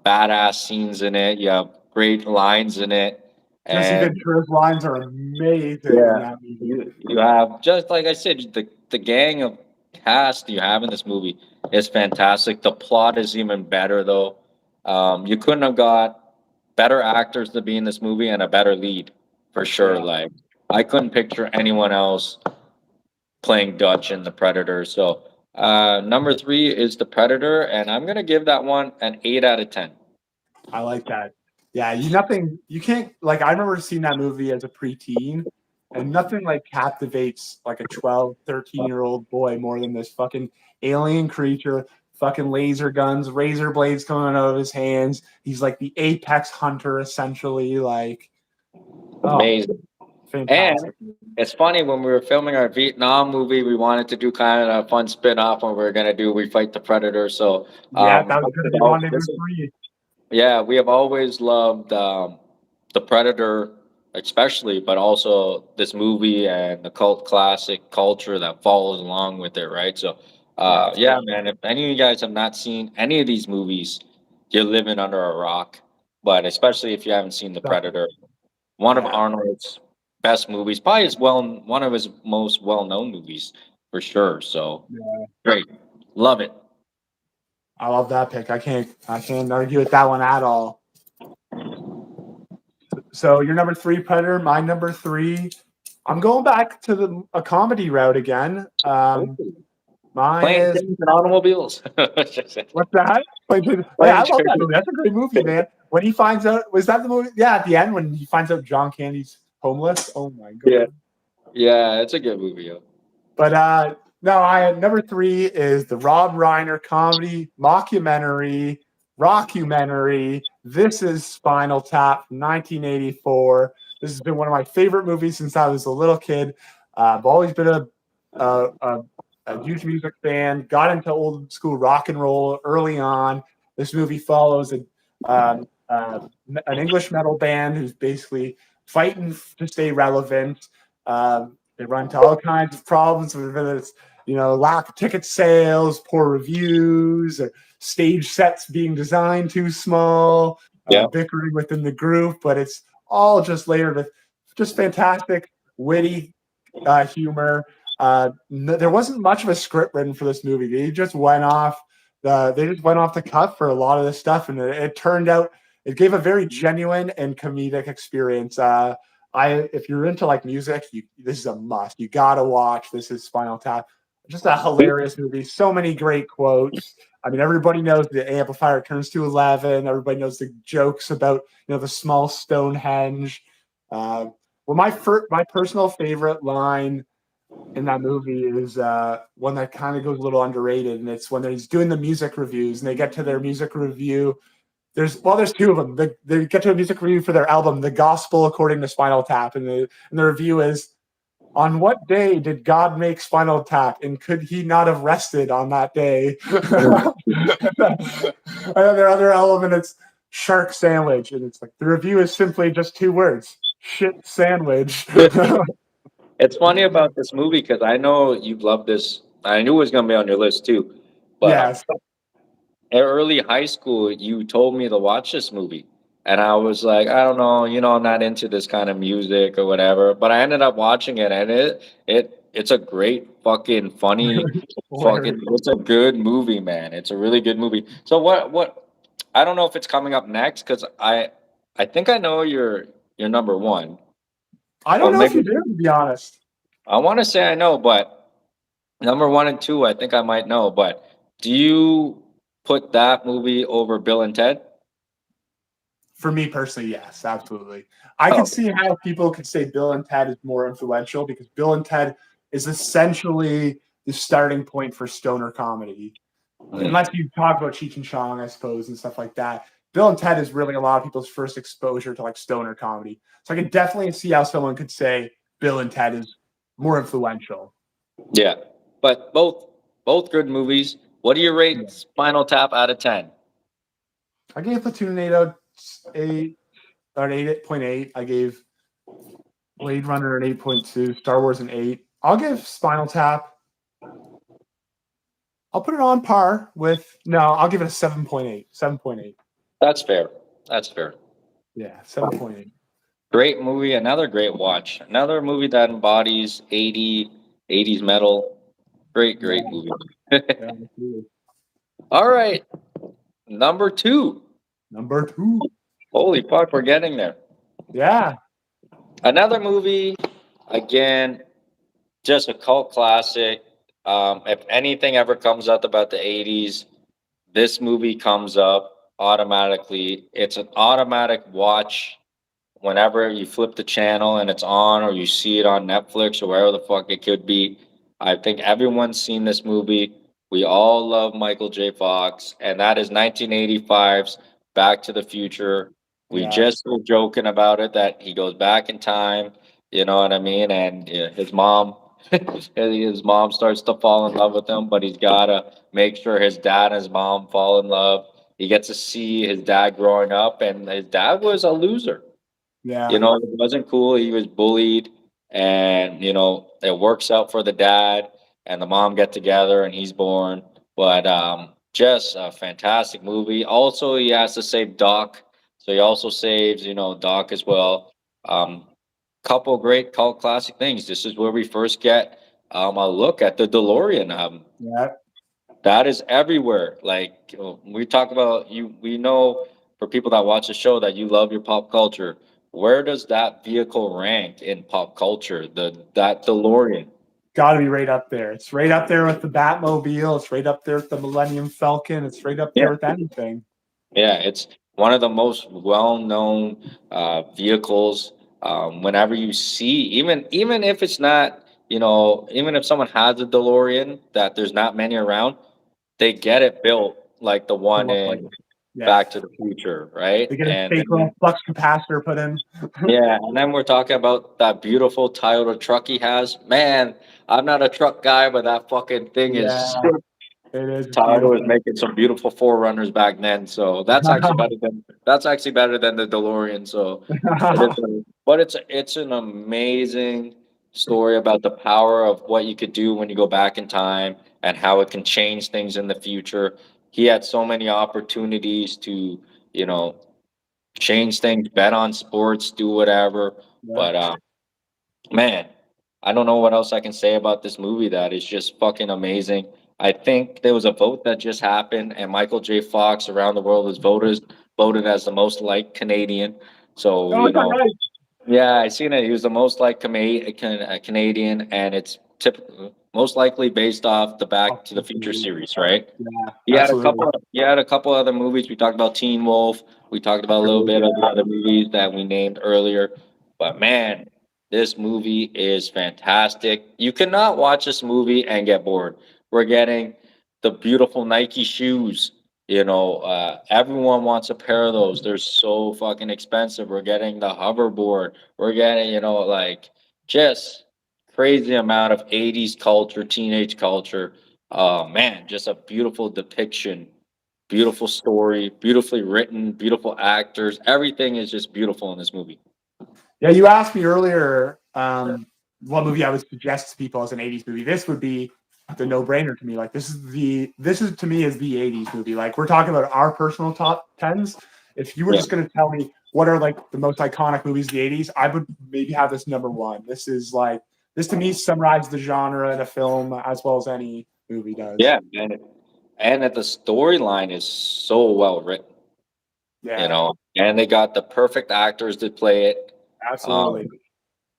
badass scenes in it. You have great lines in it, Jesse and Ventura's lines are amazing in yeah, that movie. you have just like I said, the gang of cast you have in this movie is fantastic. The plot is even better though. You couldn't have got better actors to be in this movie and a better lead for sure. Yeah, Like I couldn't picture anyone else playing Dutch in The Predator. So number three is The Predator, and I'm gonna give that one an 8 out of 10. I like that. Yeah, you can't like I remember seeing that movie as a preteen, and nothing like captivates like a 12, 13-year-old boy more than this fucking alien creature, fucking laser guns, razor blades coming out of his hands. He's like the apex hunter essentially, like oh, Amazing. And fantastic. it's funny when we were filming our Vietnam movie, we wanted to do kind of a fun spin-off when we were gonna do We Fight the Predator. So Yeah, that was gonna be Rendezvous this is, 3. yeah, we have always loved the Predator, especially, but also this movie and the cult classic culture that follows along with it, right? So Yeah. yeah, man, if any of you guys have not seen any of these movies, you're living under a rock. But especially if you haven't seen The Predator, one of Yeah. Arnold's best movies, probably as well one of his most well-known movies for sure. So Yeah. great, love it. I love that pick. I can't argue with that one at all. So your number three, Predator. My number three. I'm going back to a comedy route again. Mine Playing is things in automobiles. what's that? Yeah, I love that movie. That's a great movie, man. When he finds out, was that the movie? Yeah, at the end when he finds out John Candy's homeless. Oh my god. Yeah. Yeah, it's a good movie. Yo. But no, number three is the Rob Reiner comedy mockumentary, rockumentary. This is Spinal Tap, 1984. This has been one of my favorite movies since I was a little kid. I've always been a huge music fan. Got into old school rock and roll early on. This movie follows an English metal band who's basically fighting to stay relevant. They run into all kinds of problems, whether it's lack of ticket sales, poor reviews, or stage sets being designed too small, bickering within the group. But it's all just layered with just fantastic, witty humor. There wasn't much of a script written for this movie. They just went off the cuff for a lot of this stuff, and it turned out it gave a very genuine and comedic experience. If you're into like music, this is a must. You gotta watch. This is Spinal Tap. Just a hilarious movie. So many great quotes. I mean, everybody knows the amplifier turns to 11. Everybody knows the jokes about the small Stonehenge. Well, my personal favorite line in that movie is one that kind of goes a little underrated, and it's when he's doing the music reviews and they get to their music review. There's two of them. They get to a music review for their album, The Gospel According to Spinal Tap, and the review is, on what day did God make Spinal Tap, and could he not have rested on that day? And then their other element, it's Shark Sandwich, and it's like the review is simply just 2 words: shit sandwich. It's funny about this movie because I know you love this. I knew it was gonna be on your list too. But Yes. in early high school, you told me to watch this movie, and I was like, I don't know, I'm not into this kind of music or whatever. But I ended up watching it, and it's a great fucking funny fucking. It's a good movie, man. It's a really good movie. So what? I don't know if it's coming up next because I think I know your number one. I don't know if you do, to be honest. I want to say I know, but number 1 and 2, I think I might know. But do you put that movie over Bill and Ted? For me personally, yes, absolutely. I can see how people could say Bill and Ted is more influential because Bill and Ted is essentially the starting point for stoner comedy. Unless you talk about Cheech and Chong, I suppose, and stuff like that. Bill and Ted is really a lot of people's first exposure to like stoner comedy. So I could definitely see how someone could say Bill and Ted is more influential. Yeah, but both good movies. What do you rate Spinal Tap out of 10? I gave Platoon 8.8. I gave Blade Runner an 8.2, Star Wars an 8. I'll give Spinal Tap. I'll put it on par with. No, I'll give it a 7.8. 7.8. That's fair. That's fair. Yeah, 7.8. Great movie. Another great watch. Another movie that embodies 80s metal. Great movie. Yeah, all right. Number 2. Holy fuck, we're getting there. Yeah. Another movie, again, just a cult classic. If anything ever comes up about the 80s, this movie comes up automatically. It's an automatic watch whenever you flip the channel and it's on, or you see it on Netflix or wherever the fuck it could be. I think everyone's seen this movie. We all love Michael J. Fox, and that is 1985's Back to the Future. We just were joking about it that he goes back in time, you know what I mean? And his mom starts to fall in love with him, but he's gotta make sure his dad and his mom fall in love. He gets to see his dad growing up, and his dad was a loser. Yeah. It wasn't cool. He was bullied, and it works out for the dad and the mom get together, and he's born. But just a fantastic movie. Also, he has to save Doc, so he also saves Doc as well. Couple great cult classic things. This is where we first get a look at the DeLorean. That is everywhere. Like we talk about you, we know for people that watch the show that you love your pop culture. Where does that vehicle rank in pop culture? That DeLorean. Got to be right up there. It's right up there with the Batmobile. It's right up there with the Millennium Falcon. It's right up there with anything. Yeah, it's one of the most well-known vehicles. Whenever you see, even if it's not, even if someone has a DeLorean that there's not many around, they get it built like the one in Back to the Future, right? They get a fake little flux capacitor put in. Yeah, and then we're talking about that beautiful Toyota truck he has. Man, I'm not a truck guy, but that fucking thing is. It is. Toyota was making some beautiful Forerunners back then, so that's actually better than the DeLorean. So, but it's an amazing story about the power of what you could do when you go back in time and how it can change things in the future. He had so many opportunities to, change things, bet on sports, do whatever. But man, I don't know what else I can say about this movie that is just fucking amazing. I think there was a vote that just happened, and Michael J. Fox around the world was voted as the most liked Canadian. So, Oh, you is that know, right? yeah, I seen it. He was the most liked Canadian, and it's typical, most likely based off the Back to the Future series, right? Yeah, He had a absolutely. couple. He had a couple other movies. We talked about Teen Wolf. We talked about a little bit of the other movies that we named earlier. But man, this movie is fantastic. You cannot watch this movie and get bored. We're getting the beautiful Nike shoes. Everyone wants a pair of those. They're so fucking expensive. We're getting the hoverboard. We're getting, like just crazy amount of 80s culture, teenage culture. Oh man, just a beautiful depiction, beautiful story, beautifully written, beautiful actors. Everything is just beautiful in this movie. Yeah, you asked me earlier what movie I would suggest to people as an '80s movie. This would be the no-brainer to me. Like this is to me is the '80s movie. Like we're talking about our personal top tens. If you were Yeah. just going to tell me what are like the most iconic movies of the '80s, I would maybe have this number one. This to me summarizes the genre in a film as well as any movie does. Yeah, and that the storyline is so well written, Yeah, and they got the perfect actors to play it. absolutely.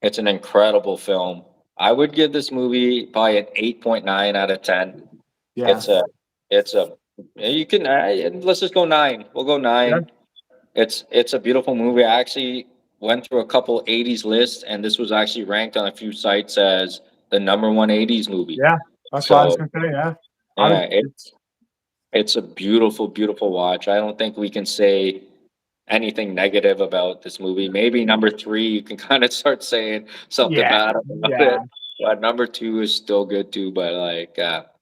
It's an incredible film. I would give this movie probably an 8.9 out of 10. Yeah, It's a you can let's just go 9. We'll go yeah, 9. It's a beautiful movie. I actually went through a couple 80s lists, and this was actually ranked on a few sites as the number one 80s movie. yeah. That's what I was So going to say. Yeah, I yeah, would. it's a beautiful, beautiful watch. I don't think we can say anything negative about this movie. Maybe number 3, you can kind of start saying something Yeah, bad about yeah. it. But number 2 is still good too. But like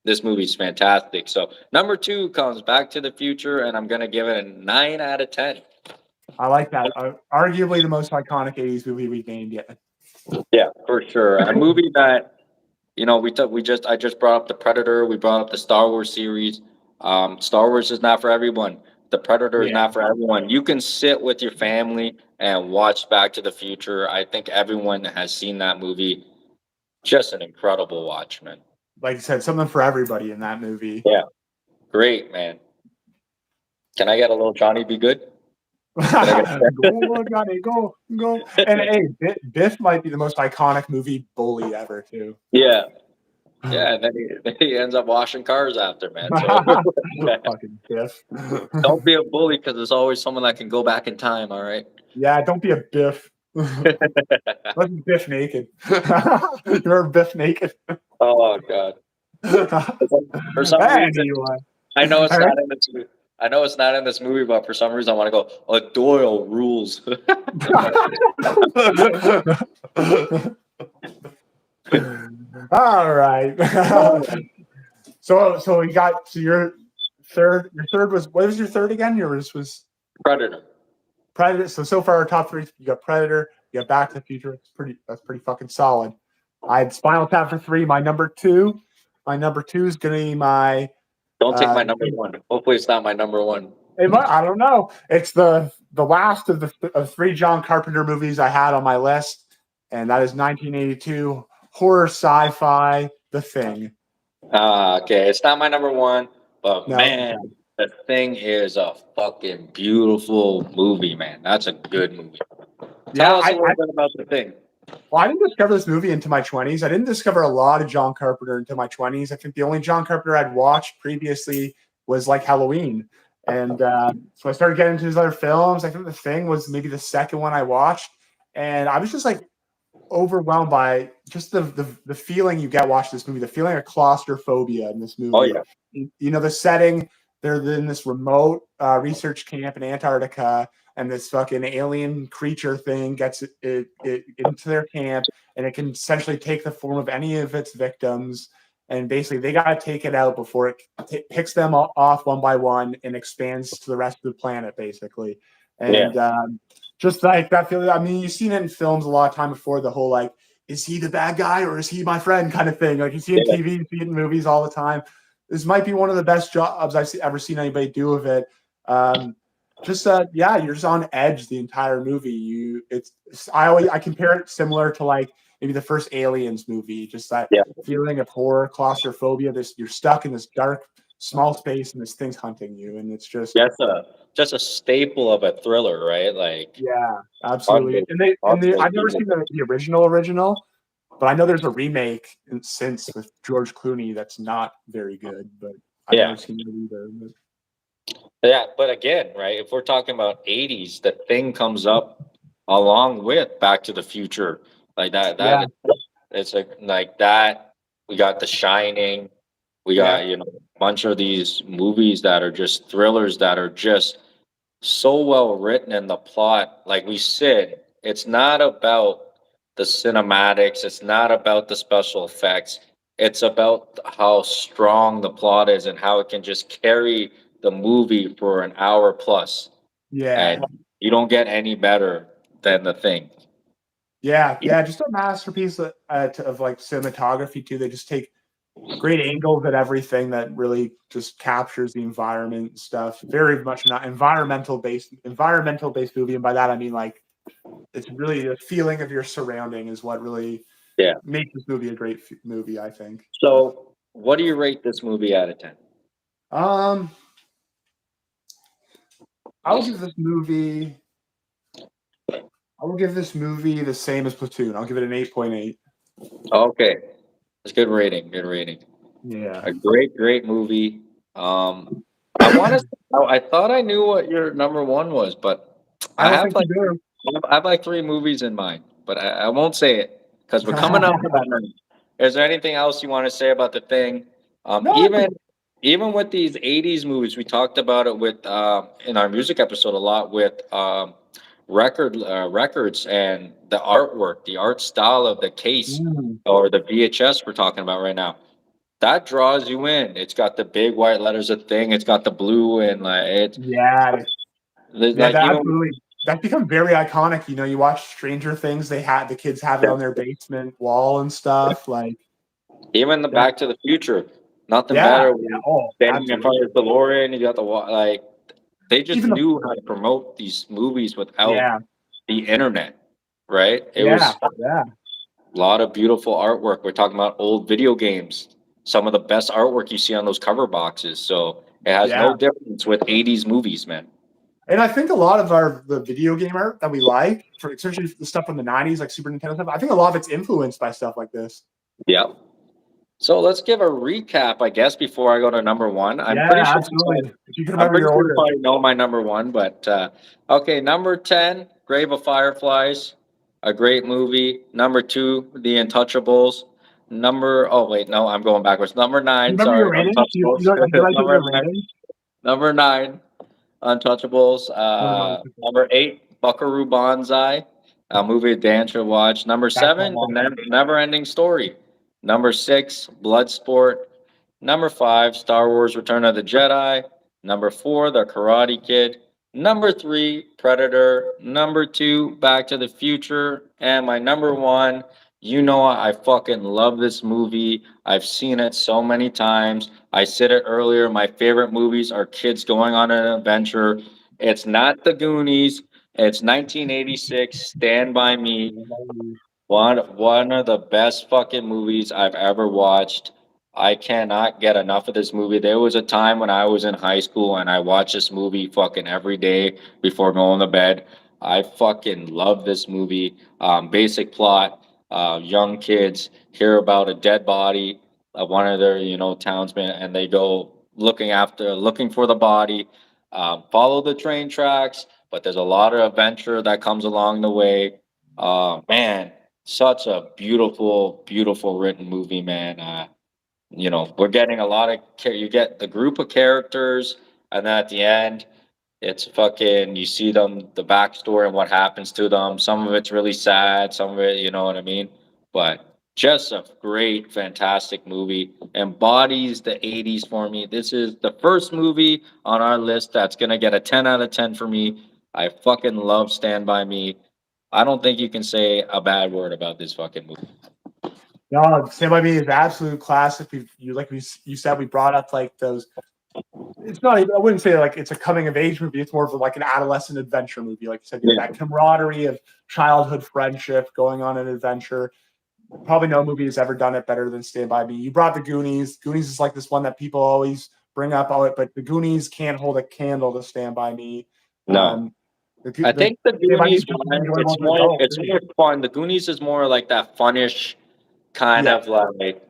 this movie's fantastic. So number 2 comes Back to the Future, and I'm gonna give it a 9 out of 10. I like that. Arguably the most iconic '80s movie we've named yet. Yeah, for sure. A movie that I just brought up the Predator. We brought up the Star Wars series. Star Wars is not for everyone. The Predator is Yeah, not for everyone. You can sit with your family and watch Back to the Future. I think everyone has seen that movie. Just an incredible watch, man. like you said, something for everybody in that movie. Yeah, great, man. Can I get a little Johnny Be Good? Go, Johnny, go, go. And hey, Biff might be the most iconic movie bully ever, too. Yeah, yeah. And then he ends up washing cars after, man. So Fucking Biff. don't be a bully because there's always someone that can go back in time. All right. Yeah, don't be a Biff. Let's Biff naked. You're a Biff naked. Oh God. For some reason, Anyway. I know it's not in this movie. I know it's not in this movie, but for some reason I want to go. Oh, Doyle rules. All right. So you got your third. Your third was what was your third again? Yours was Predator. Predator. So far our top 3, you got Predator, you got Back to the Future. That's pretty fucking solid. I had Spinal Tap for 3. My number two is gonna be my. Don't take my number 1. Hopefully, it's not my number 1. I don't know. It's the last of the 3 John Carpenter movies I had on my list, and that is 1982 horror sci-fi The Thing. Okay, it's not my number 1, but No. man, The Thing is a fucking beautiful movie, man. That's a good movie. Tell us a little bit about The Thing. Well, I didn't discover this movie into my 20s. I didn't discover a lot of John Carpenter into my 20s. I think the only John Carpenter I'd watched previously was like Halloween. And so I started getting into his other films. I think The Thing was maybe the second one I watched. And I was just like overwhelmed by just the feeling you get watching this movie, the feeling of claustrophobia in this movie. Oh, yeah. You know, the setting, they're in this remote research camp in Antarctica, and this fucking alien creature thing gets it into their camp, and it can essentially take the form of any of its victims. And basically, they got to take it out before it picks them off one by one and expands to the rest of the planet, basically. And just like that feeling. I mean, you've seen it in films a lot of time before. The whole like, is he the bad guy or is he my friend kind of thing. Like you see it in TV, you see it in movies all the time. This might be one of the best jobs I've ever seen anybody do of it. You're just on edge the entire movie. I compare it similar to like maybe the first Aliens movie, just that feeling of horror, claustrophobia. You're stuck in this dark small space and this thing's hunting you, and it's Just a staple of a thriller, right? Like yeah, hard absolutely. to And hard they, to I've never beat. seen the original, but I know there's a remake since with George Clooney that's not very good, but I've Yeah. never seen it either. But Yeah, but again, right, if we're talking about 80s, the thing comes up along with Back to the Future. Like yeah, it's like that. We got The Shining. We yeah, got, a bunch of these movies that are just thrillers that are just so well written in the plot. Like we said, it's not about the cinematics, it's not about the special effects. It's about how strong the plot is and how it can just carry the movie for an hour plus. yeah. And you don't get any better than the thing. Yeah, just a masterpiece of like cinematography too. They just take great angles at everything that really just captures the environment and stuff. Very much not environmental based movie, and by that I mean like it's really the feeling of your surrounding is what really Yeah. makes this movie a great movie. I think. So, what do you rate this movie out of 10? Um, I will give this movie. I will give this movie the same as Platoon. I'll give it an 8.8. Okay. It's good rating. Good rating. Yeah. A great movie. I want to. I thought I knew what your number one was, but I I don't have think you like do. I have like three movies in mind, but I won't say it because we're coming up to that number. Is there anything else you want to say about the thing? No, I think Even with these '80s movies, we talked about it with in our music episode a lot with records and the artwork, the art style of the case mm, or the VHS we're talking about right now. That draws you in. It's got the big white letters of thing. It's got the blue and yeah, yeah, like that even absolutely. That's become very iconic. You know, you watch Stranger Things, the kids have it on their basement wall and stuff. Like even the that, Back to the Future, nothing yeah, better yeah, when oh, standing in front absolutely. of the DeLorean. You got like they just Even the knew how to promote these movies without yeah, the internet, right? It yeah, was yeah, a lot of beautiful artwork. We're talking about old video games, some of the best artwork you see on those cover boxes. So it has yeah. no difference with '80s movies, man. And I think a lot of the video game art that we like, for especially the stuff from the '90s, like Super Nintendo stuff, I think a lot of it's influenced by stuff like this. Yeah. So let's give a recap, I guess, before I go to number one. Yeah, absolutely. If you can I'm remember pretty your sure you order. probably know my number one, but okay, number 10, Grave of Fireflies, a great movie. Number two, The Untouchables. Oh wait, no, I'm going backwards. Number Do you nine, remember your sorry, rating? Untouchables. Do you like number your nine, rating? number nine, Untouchables. No, no, it's okay. Number eight, Buckaroo Banzai, a movie Dan should watch. Number That's seven, all. Never Ending Story. Number six, Bloodsport. Number five, Star Wars Return of the Jedi. Number four, The Karate Kid. Number three, Predator. Number two, Back to the Future. And my number one, I fucking love this movie. I've seen it so many times. I said it earlier. My favorite movies are kids going on an adventure. It's not The Goonies. It's 1986, Stand By Me. One of the best fucking movies I've ever watched. I cannot get enough of this movie. There was a time when I was in high school and I watched this movie fucking every day before going to bed. I fucking love this movie. Basic plot: young kids hear about a dead body of one of their townsmen, and they go looking for the body. Follow the train tracks, but there's a lot of adventure that comes along the way. Man, such a beautiful written movie, man. We're getting a lot of you get the group of characters, and then at the end, it's fucking you see them the backstory and what happens to them. Some of it's really sad, some of it, you know what I mean? But just a great, fantastic movie. Embodies the '80s for me. This is the first movie on our list that's gonna get a 10 out of 10 for me. I fucking love Stand By Me. I don't think you can say a bad word about this fucking movie. No, Stand By Me is absolute classic. You said, we brought up like those. It's not. I wouldn't say like it's a coming of age movie. It's more of like an adolescent adventure movie. Like you said, you have that camaraderie of childhood friendship going on an adventure. Probably no movie has ever done it better than Stand By Me. You brought the Goonies. Goonies is like this one that people always bring up all it, but the Goonies can't hold a candle to Stand By Me. No. I The think the Stand By Me is Goonies just as one, enjoyable as an adult, it's too. more fun. The Goonies is more like that funnish kind Yeah, of like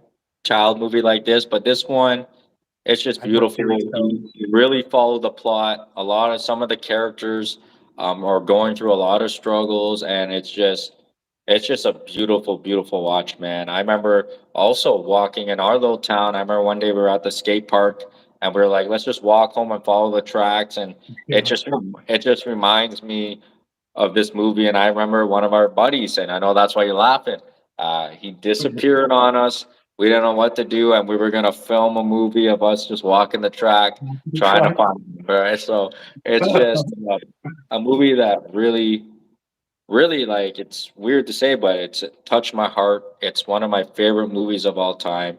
child movie like this, but this one, it's just has more beautiful. serious tone. You really follow the plot. A lot of some of the characters are going through a lot of struggles, and it's just a beautiful, beautiful watch, man. I remember also walking in our little town. I remember one day we were at the skate park, and we were like, let's just walk home and follow the tracks, and Yeah. it just reminds me of this movie. And I remember one of our buddies, and I know that's why you're laughing. He disappeared on us. We didn't know what to do, and we were gonna film a movie of us just walking the track, trying to find him, right? So it's just a movie that really, really like it's weird to say, but it's touched my heart. It's one of my favorite movies of all time.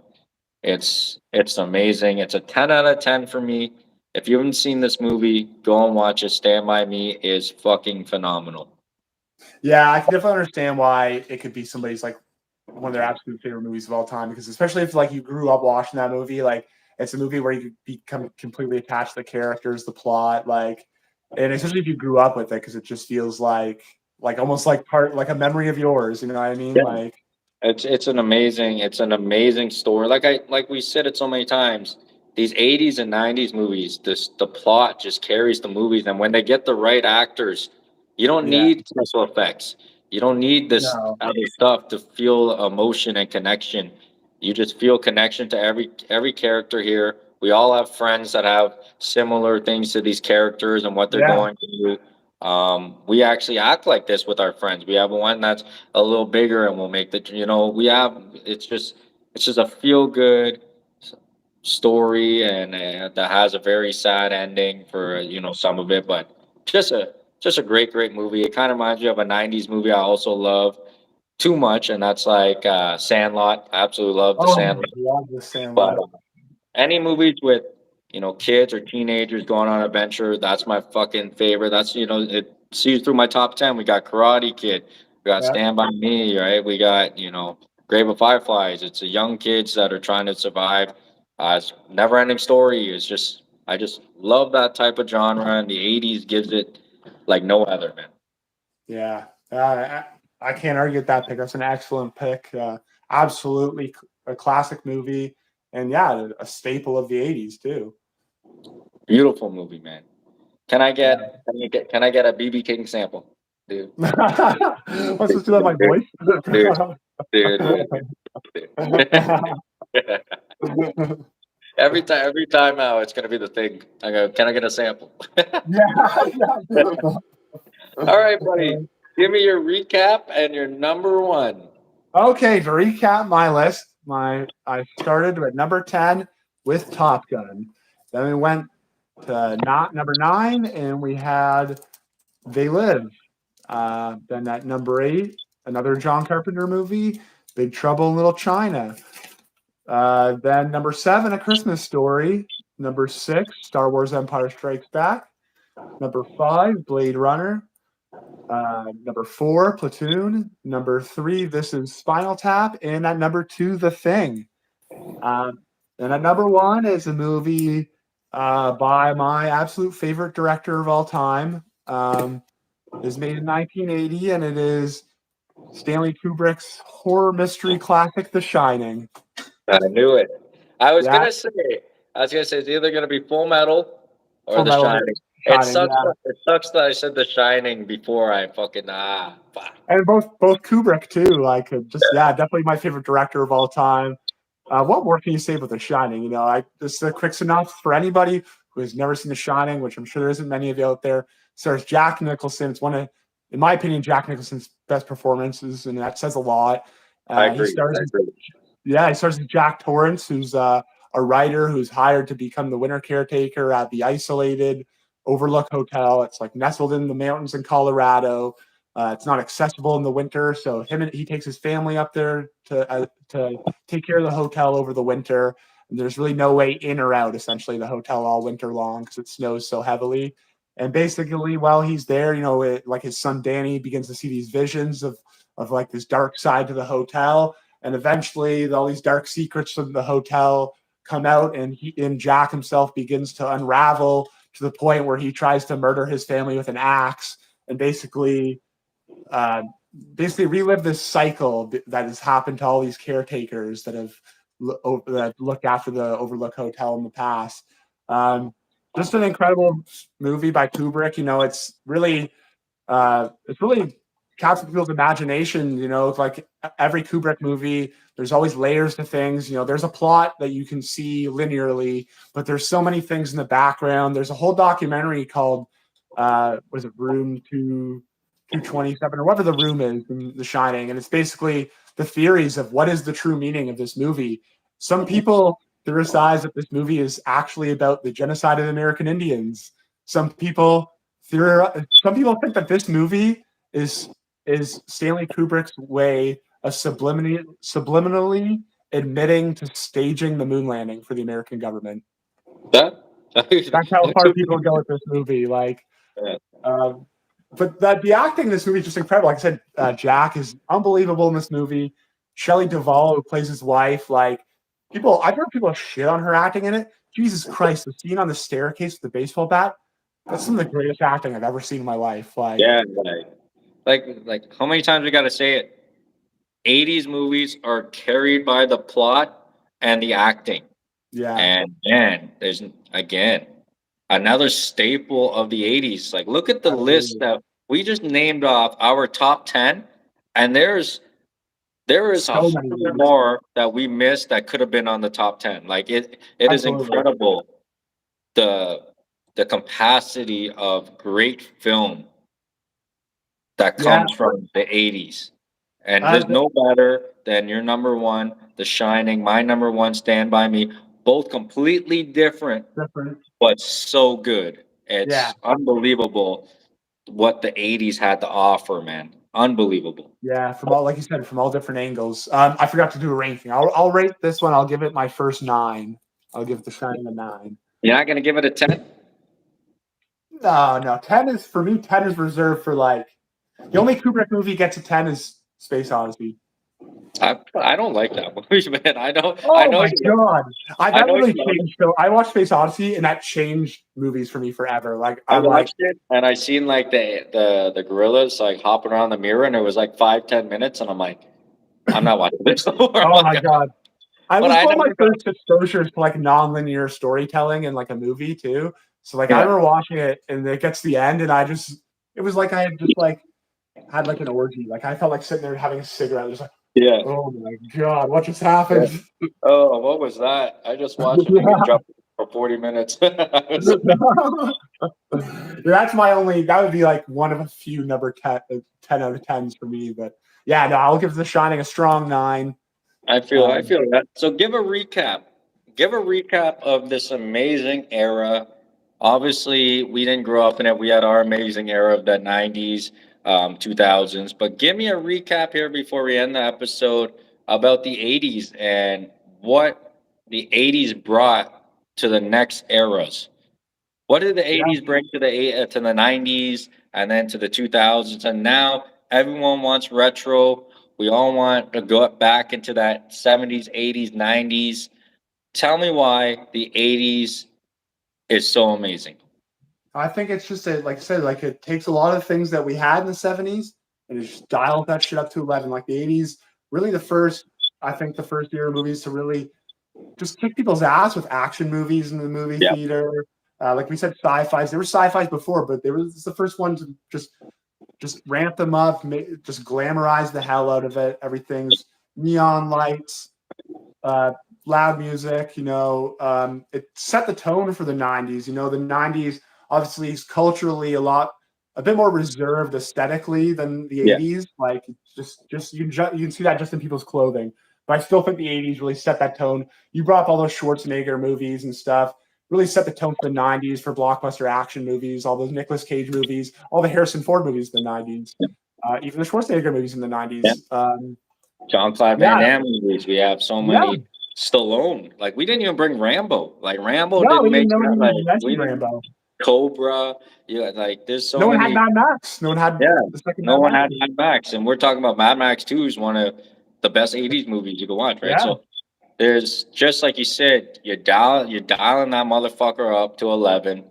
It's amazing. It's a 10 out of 10 for me. If you haven't seen this movie, go and watch it. Stand By Me is fucking phenomenal. Yeah, I can definitely understand why it could be somebody's like one of their absolute favorite movies of all time, because especially if like you grew up watching that movie, like it's a movie where you become completely attached to the characters, the plot, like, and especially if you grew up with it, because it just feels like almost like part like a memory of yours. You know what I mean? Like, It's an amazing story. Like we said it so many times. These 80s and 90s movies, the plot just carries the movies, and when they get the right actors, you don't yeah, need special effects. You don't need this no, other stuff to feel emotion and connection. You just feel connection to every character here. We all have friends that have similar things to these characters and what they're yeah, going through. We actually act like this with our friends. We have one that's a little bigger and we'll make the we have it's just a feel good story, and that has a very sad ending for some of it, but just a great movie. It kind of reminds you of a 90s movie I also love too much, and that's like Sandlot. I absolutely love the oh, Sandlot. love the But Sandlot. any movies with kids or teenagers going on an adventure, that's my fucking favorite. That's it sees through my top 10. We got Karate Kid, we got Yeah, Stand By Me, right? We got Grave of Fireflies. It's the young kids that are trying to survive. It's never ending story. I just love that type of genre, and the '80s gives it like no other, man. yeah. I can't argue with that pick. That's an excellent pick. Absolutely a classic movie, and yeah, a staple of the '80s too. Beautiful movie, man. Yeah. Can I get a BB King sample, dude? Let's just do that by Dude, voice. dude, dude. Every time now, it's gonna be the thing. I go, can I get a sample? Yeah. All right, buddy. Give me your recap and your number one. Okay, to recap my list, I started at number 10 with Top Gun. Then we went to not number 9, and we had They Live. Then at number 8, another John Carpenter movie, Big Trouble in Little China. Then number 7, A Christmas Story. Number 6, Star Wars Empire Strikes Back. Number 5, Blade Runner. Number 4, Platoon. Number 3, This Is Spinal Tap. And at number 2, The Thing. And at number 1 is a movie by my absolute favorite director of all time. It was made in 1980, and it is Stanley Kubrick's horror mystery classic, The Shining. I knew it. I was Yeah, gonna say, it's either gonna be Full Metal or Full The Metal Shining. Shining. Yeah, It sucks that I said The Shining before I fucking fuck. and both Kubrick too. Like, just yeah, definitely my favorite director of all time. What more can you say about The Shining? Just a quick synopsis for anybody who has never seen The Shining, which I'm sure there isn't many of you out there. Stars Jack Nicholson. It's one of, in my opinion, Jack Nicholson's best performances, and that says a lot. I He agree. stars, I agree. yeah, he stars with Jack Torrance, who's a writer who's hired to become the winter caretaker at the isolated Overlook Hotel. It's like nestled in the mountains in Colorado. It's not accessible in the winter, so he takes his family up there to take care of the hotel over the winter. And there's really no way in or out, essentially, the hotel all winter long because it snows so heavily. And basically, while he's there, like his son Danny begins to see these visions of like this dark side to the hotel, and eventually all these dark secrets from the hotel come out, and Jack himself begins to unravel to the point where he tries to murder his family with an axe and basically relive this cycle that has happened to all these caretakers that have looked after the Overlook Hotel in the past. Just an incredible movie by Kubrick. It's really captures people's imagination. Like every Kubrick movie, there's always layers to things. There's a plot that you can see linearly, but there's so many things in the background. There's a whole documentary called was it Room 227 or whatever the room is in The Shining, and it's basically the theories of what is the true meaning of this movie. Some people theorize that this movie is actually about the genocide of the American Indians. Some people think that this movie is Stanley Kubrick's way of subliminally admitting to staging the moon landing for the American government. That's how far people go with this movie. But the acting in this movie is just incredible. Like I said, Jack is unbelievable in this movie. Shelley Duvall, who plays his wife, I've heard people shit on her acting in it. Jesus Christ, the scene on the staircase with the baseball bat, that's some of the greatest acting I've ever seen in my life. Like how many times we got to say it? 80s movies are carried by the plot and the acting. Yeah. And man, there's another staple of the 80s. Like, look at the list that we just named off our top 10, and there is so many more that we missed that could have been on the top 10. Like it is incredible the capacity of great film that comes from the 80s. And there's no better than your number one, The Shining, my number one, Stand By Me. Both completely different, but so good. It's unbelievable what the 80s had to offer, man. Unbelievable. Yeah, like you said, from all different angles. I forgot to do a ranking. I'll rate this one. I'll give it my first 9. I'll give The Shining a 9. You're not gonna give it a 10? No. 10 is for me. 10 is reserved for the only Kubrick movie gets a 10 is Space Odyssey. I don't like that movie, man. I know. Oh my god! That really changed. So I watched Space Odyssey, and that changed movies for me forever. I watched it, and I seen the gorillas hopping around the mirror, and it was 5-10 minutes, and I'm like, I'm not watching this anymore. Oh my god! I was one of my first exposures to non-linear storytelling in a movie too. So I remember watching it, and it gets to the end, and it was like I had just had an orgy. I felt like sitting there having a cigarette, just yeah. Oh my god, what just happened? Yeah. Oh, what was that? I just watched it jump for 40 minutes. That's that would be one of a few number 10 out of 10s for me. But yeah, no, I'll give The Shining a strong 9. I feel that. So give a recap. Give a recap of this amazing era. Obviously, we didn't grow up in it. We had our amazing era of the 90s. 2000s, but give me a recap here before we end the episode about the 80s and what the 80s brought to the next eras. What did the 80s bring to the 90s and then to the 2000s? And now everyone wants retro. We all want to go back into that 70s, 80s, 90s. Tell me why the 80s is so amazing. I think it's just like I said, it takes a lot of things that we had in the 70s and it just dials that shit up to 11. The 80s, really the first year of movies to really just kick people's ass with action movies in the movie theater. Like we said, sci-fis. There were sci-fis before, but this was the first one to just ramp them up, just glamorize the hell out of it. Everything's neon lights, loud music. It set the tone for the 90s. The 90s. Obviously, is culturally a bit more reserved aesthetically than the 80s. You can see that just in people's clothing. But I still think the 80s really set that tone. You brought up all those Schwarzenegger movies and stuff. Really set the tone for the 90s for blockbuster action movies, all those Nicolas Cage movies, all the Harrison Ford movies in the 90s, even the Schwarzenegger movies in the 90s. Jean-Claude Van Damme movies. We have so many. Stallone. We didn't even bring Rambo. Rambo didn't make Rambo. Cobra, there's so many. No one had Mad Max. No one had Mad Max, and we're talking about Mad Max 2 is one of the best 80s movies you can watch, right? So there's just like you said, you're dialing that motherfucker up to 11.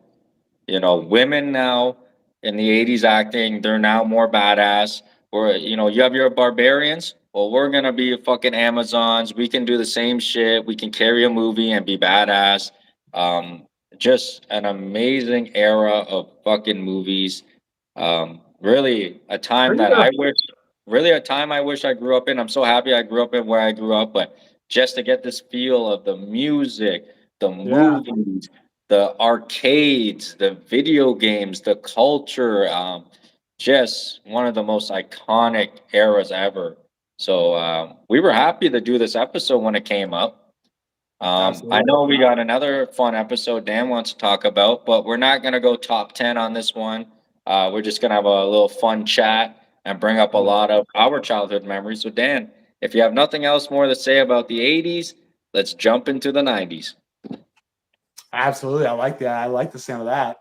You know, women now in the 80s acting, they're now more badass. Or, you know, you have your barbarians. Well, we're gonna be fucking Amazons. We can do the same shit. We can carry a movie and be badass. Um, just an amazing era of fucking movies. Really a time that I wish, really a time I wish I grew up in. I'm so happy I grew up in where I grew up, but just to get this feel of the music, the Yeah. movies, the arcades, the video games, the culture, just one of the most iconic eras ever. So we were happy to do this episode when it came up. I Absolutely. know we got another fun episode Dan wants to talk about, but we're not going to go top 10 on this one. We're just going to have a little fun chat and bring up a lot of our childhood memories. So, Dan, if you have nothing else more to say about the 80s, let's jump into the 90s. Absolutely. I like that. I like the sound of that.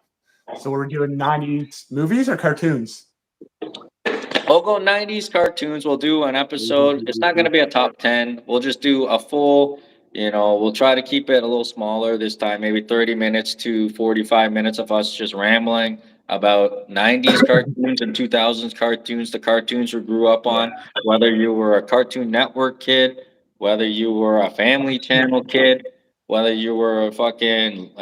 So we're doing 90s movies or cartoons? We'll go 90s cartoons. We'll do an episode. It's not going to be a top 10. We'll just do a full, you know, we'll try to keep it a little smaller this time, maybe 30 minutes to 45 minutes of us just rambling about 90s cartoons and 2000s cartoons, the cartoons we grew up on, whether you were a Cartoon Network kid, whether you were a Family Channel kid, whether you were a fucking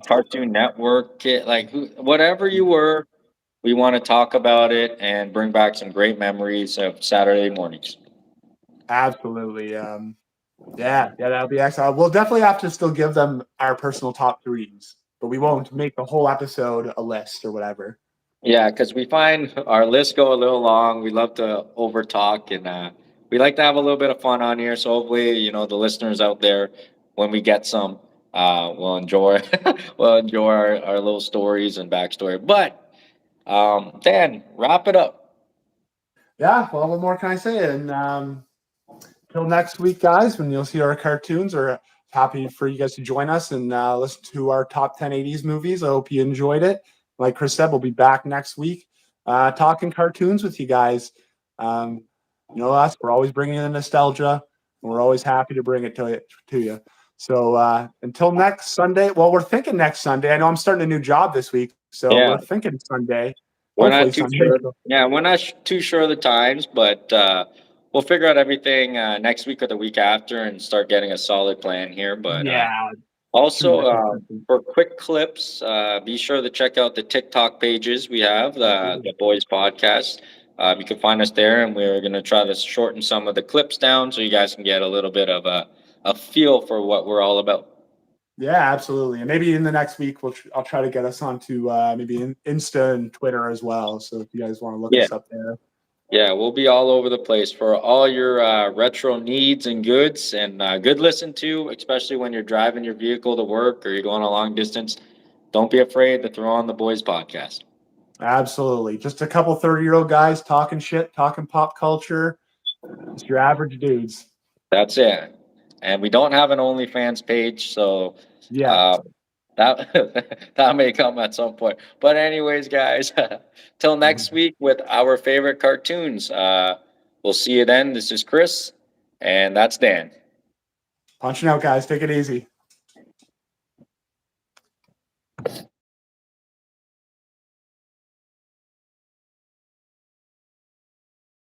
Cartoon Network kid, like whatever you were, we want to talk about it and bring back some great memories of Saturday mornings. Absolutely. Yeah, that'll be excellent. We'll definitely have to still give them our personal top threes, but we won't make the whole episode a list or whatever. Yeah, because we find our lists go a little long. We love to over talk and we like to have a little bit of fun on here. So hopefully, you know, the listeners out there, when we get some, will enjoy will enjoy our little stories and backstory. But Dan, wrap it up. Yeah, well, what more can I say? And till next week, guys, when you'll see our cartoons, we're happy for you guys to join us and listen to our top 10 80s movies. I hope you enjoyed it. Like Chris said, we'll be back next week talking cartoons with you guys. You know us, we're always bringing in the nostalgia, and we're always happy to bring it to you. So until next Sunday, well, we're thinking next Sunday. I know I'm starting a new job this week, so Yeah, we're thinking Sunday. we're Hopefully not too Sunday. sure. Yeah, we're not too sure of the times, but we'll figure out everything next week or the week after and start getting a solid plan here. But Yeah. also, for quick clips, be sure to check out the TikTok pages we have, the Boys Podcast. You can find us there, and we're going to try to shorten some of the clips down so you guys can get a little bit of a feel for what we're all about. Yeah, absolutely. And maybe in the next week, I'll try to get us onto maybe Insta and Twitter as well. So if you guys want to look us up there. Yeah, we'll be all over the place for all your retro needs and goods and good listen to, especially when you're driving your vehicle to work or you're going a long distance. Don't be afraid to throw on the Boys Podcast. Absolutely. Just a couple 30-year-old guys talking shit, talking pop culture. Just your average dudes. That's it. And we don't have an OnlyFans page, so Yeah. that that may come at some point. But anyways, guys, till next week with our favorite cartoons. We'll see you then. This is Chris, and that's Dan. Punching out, guys. Take it easy.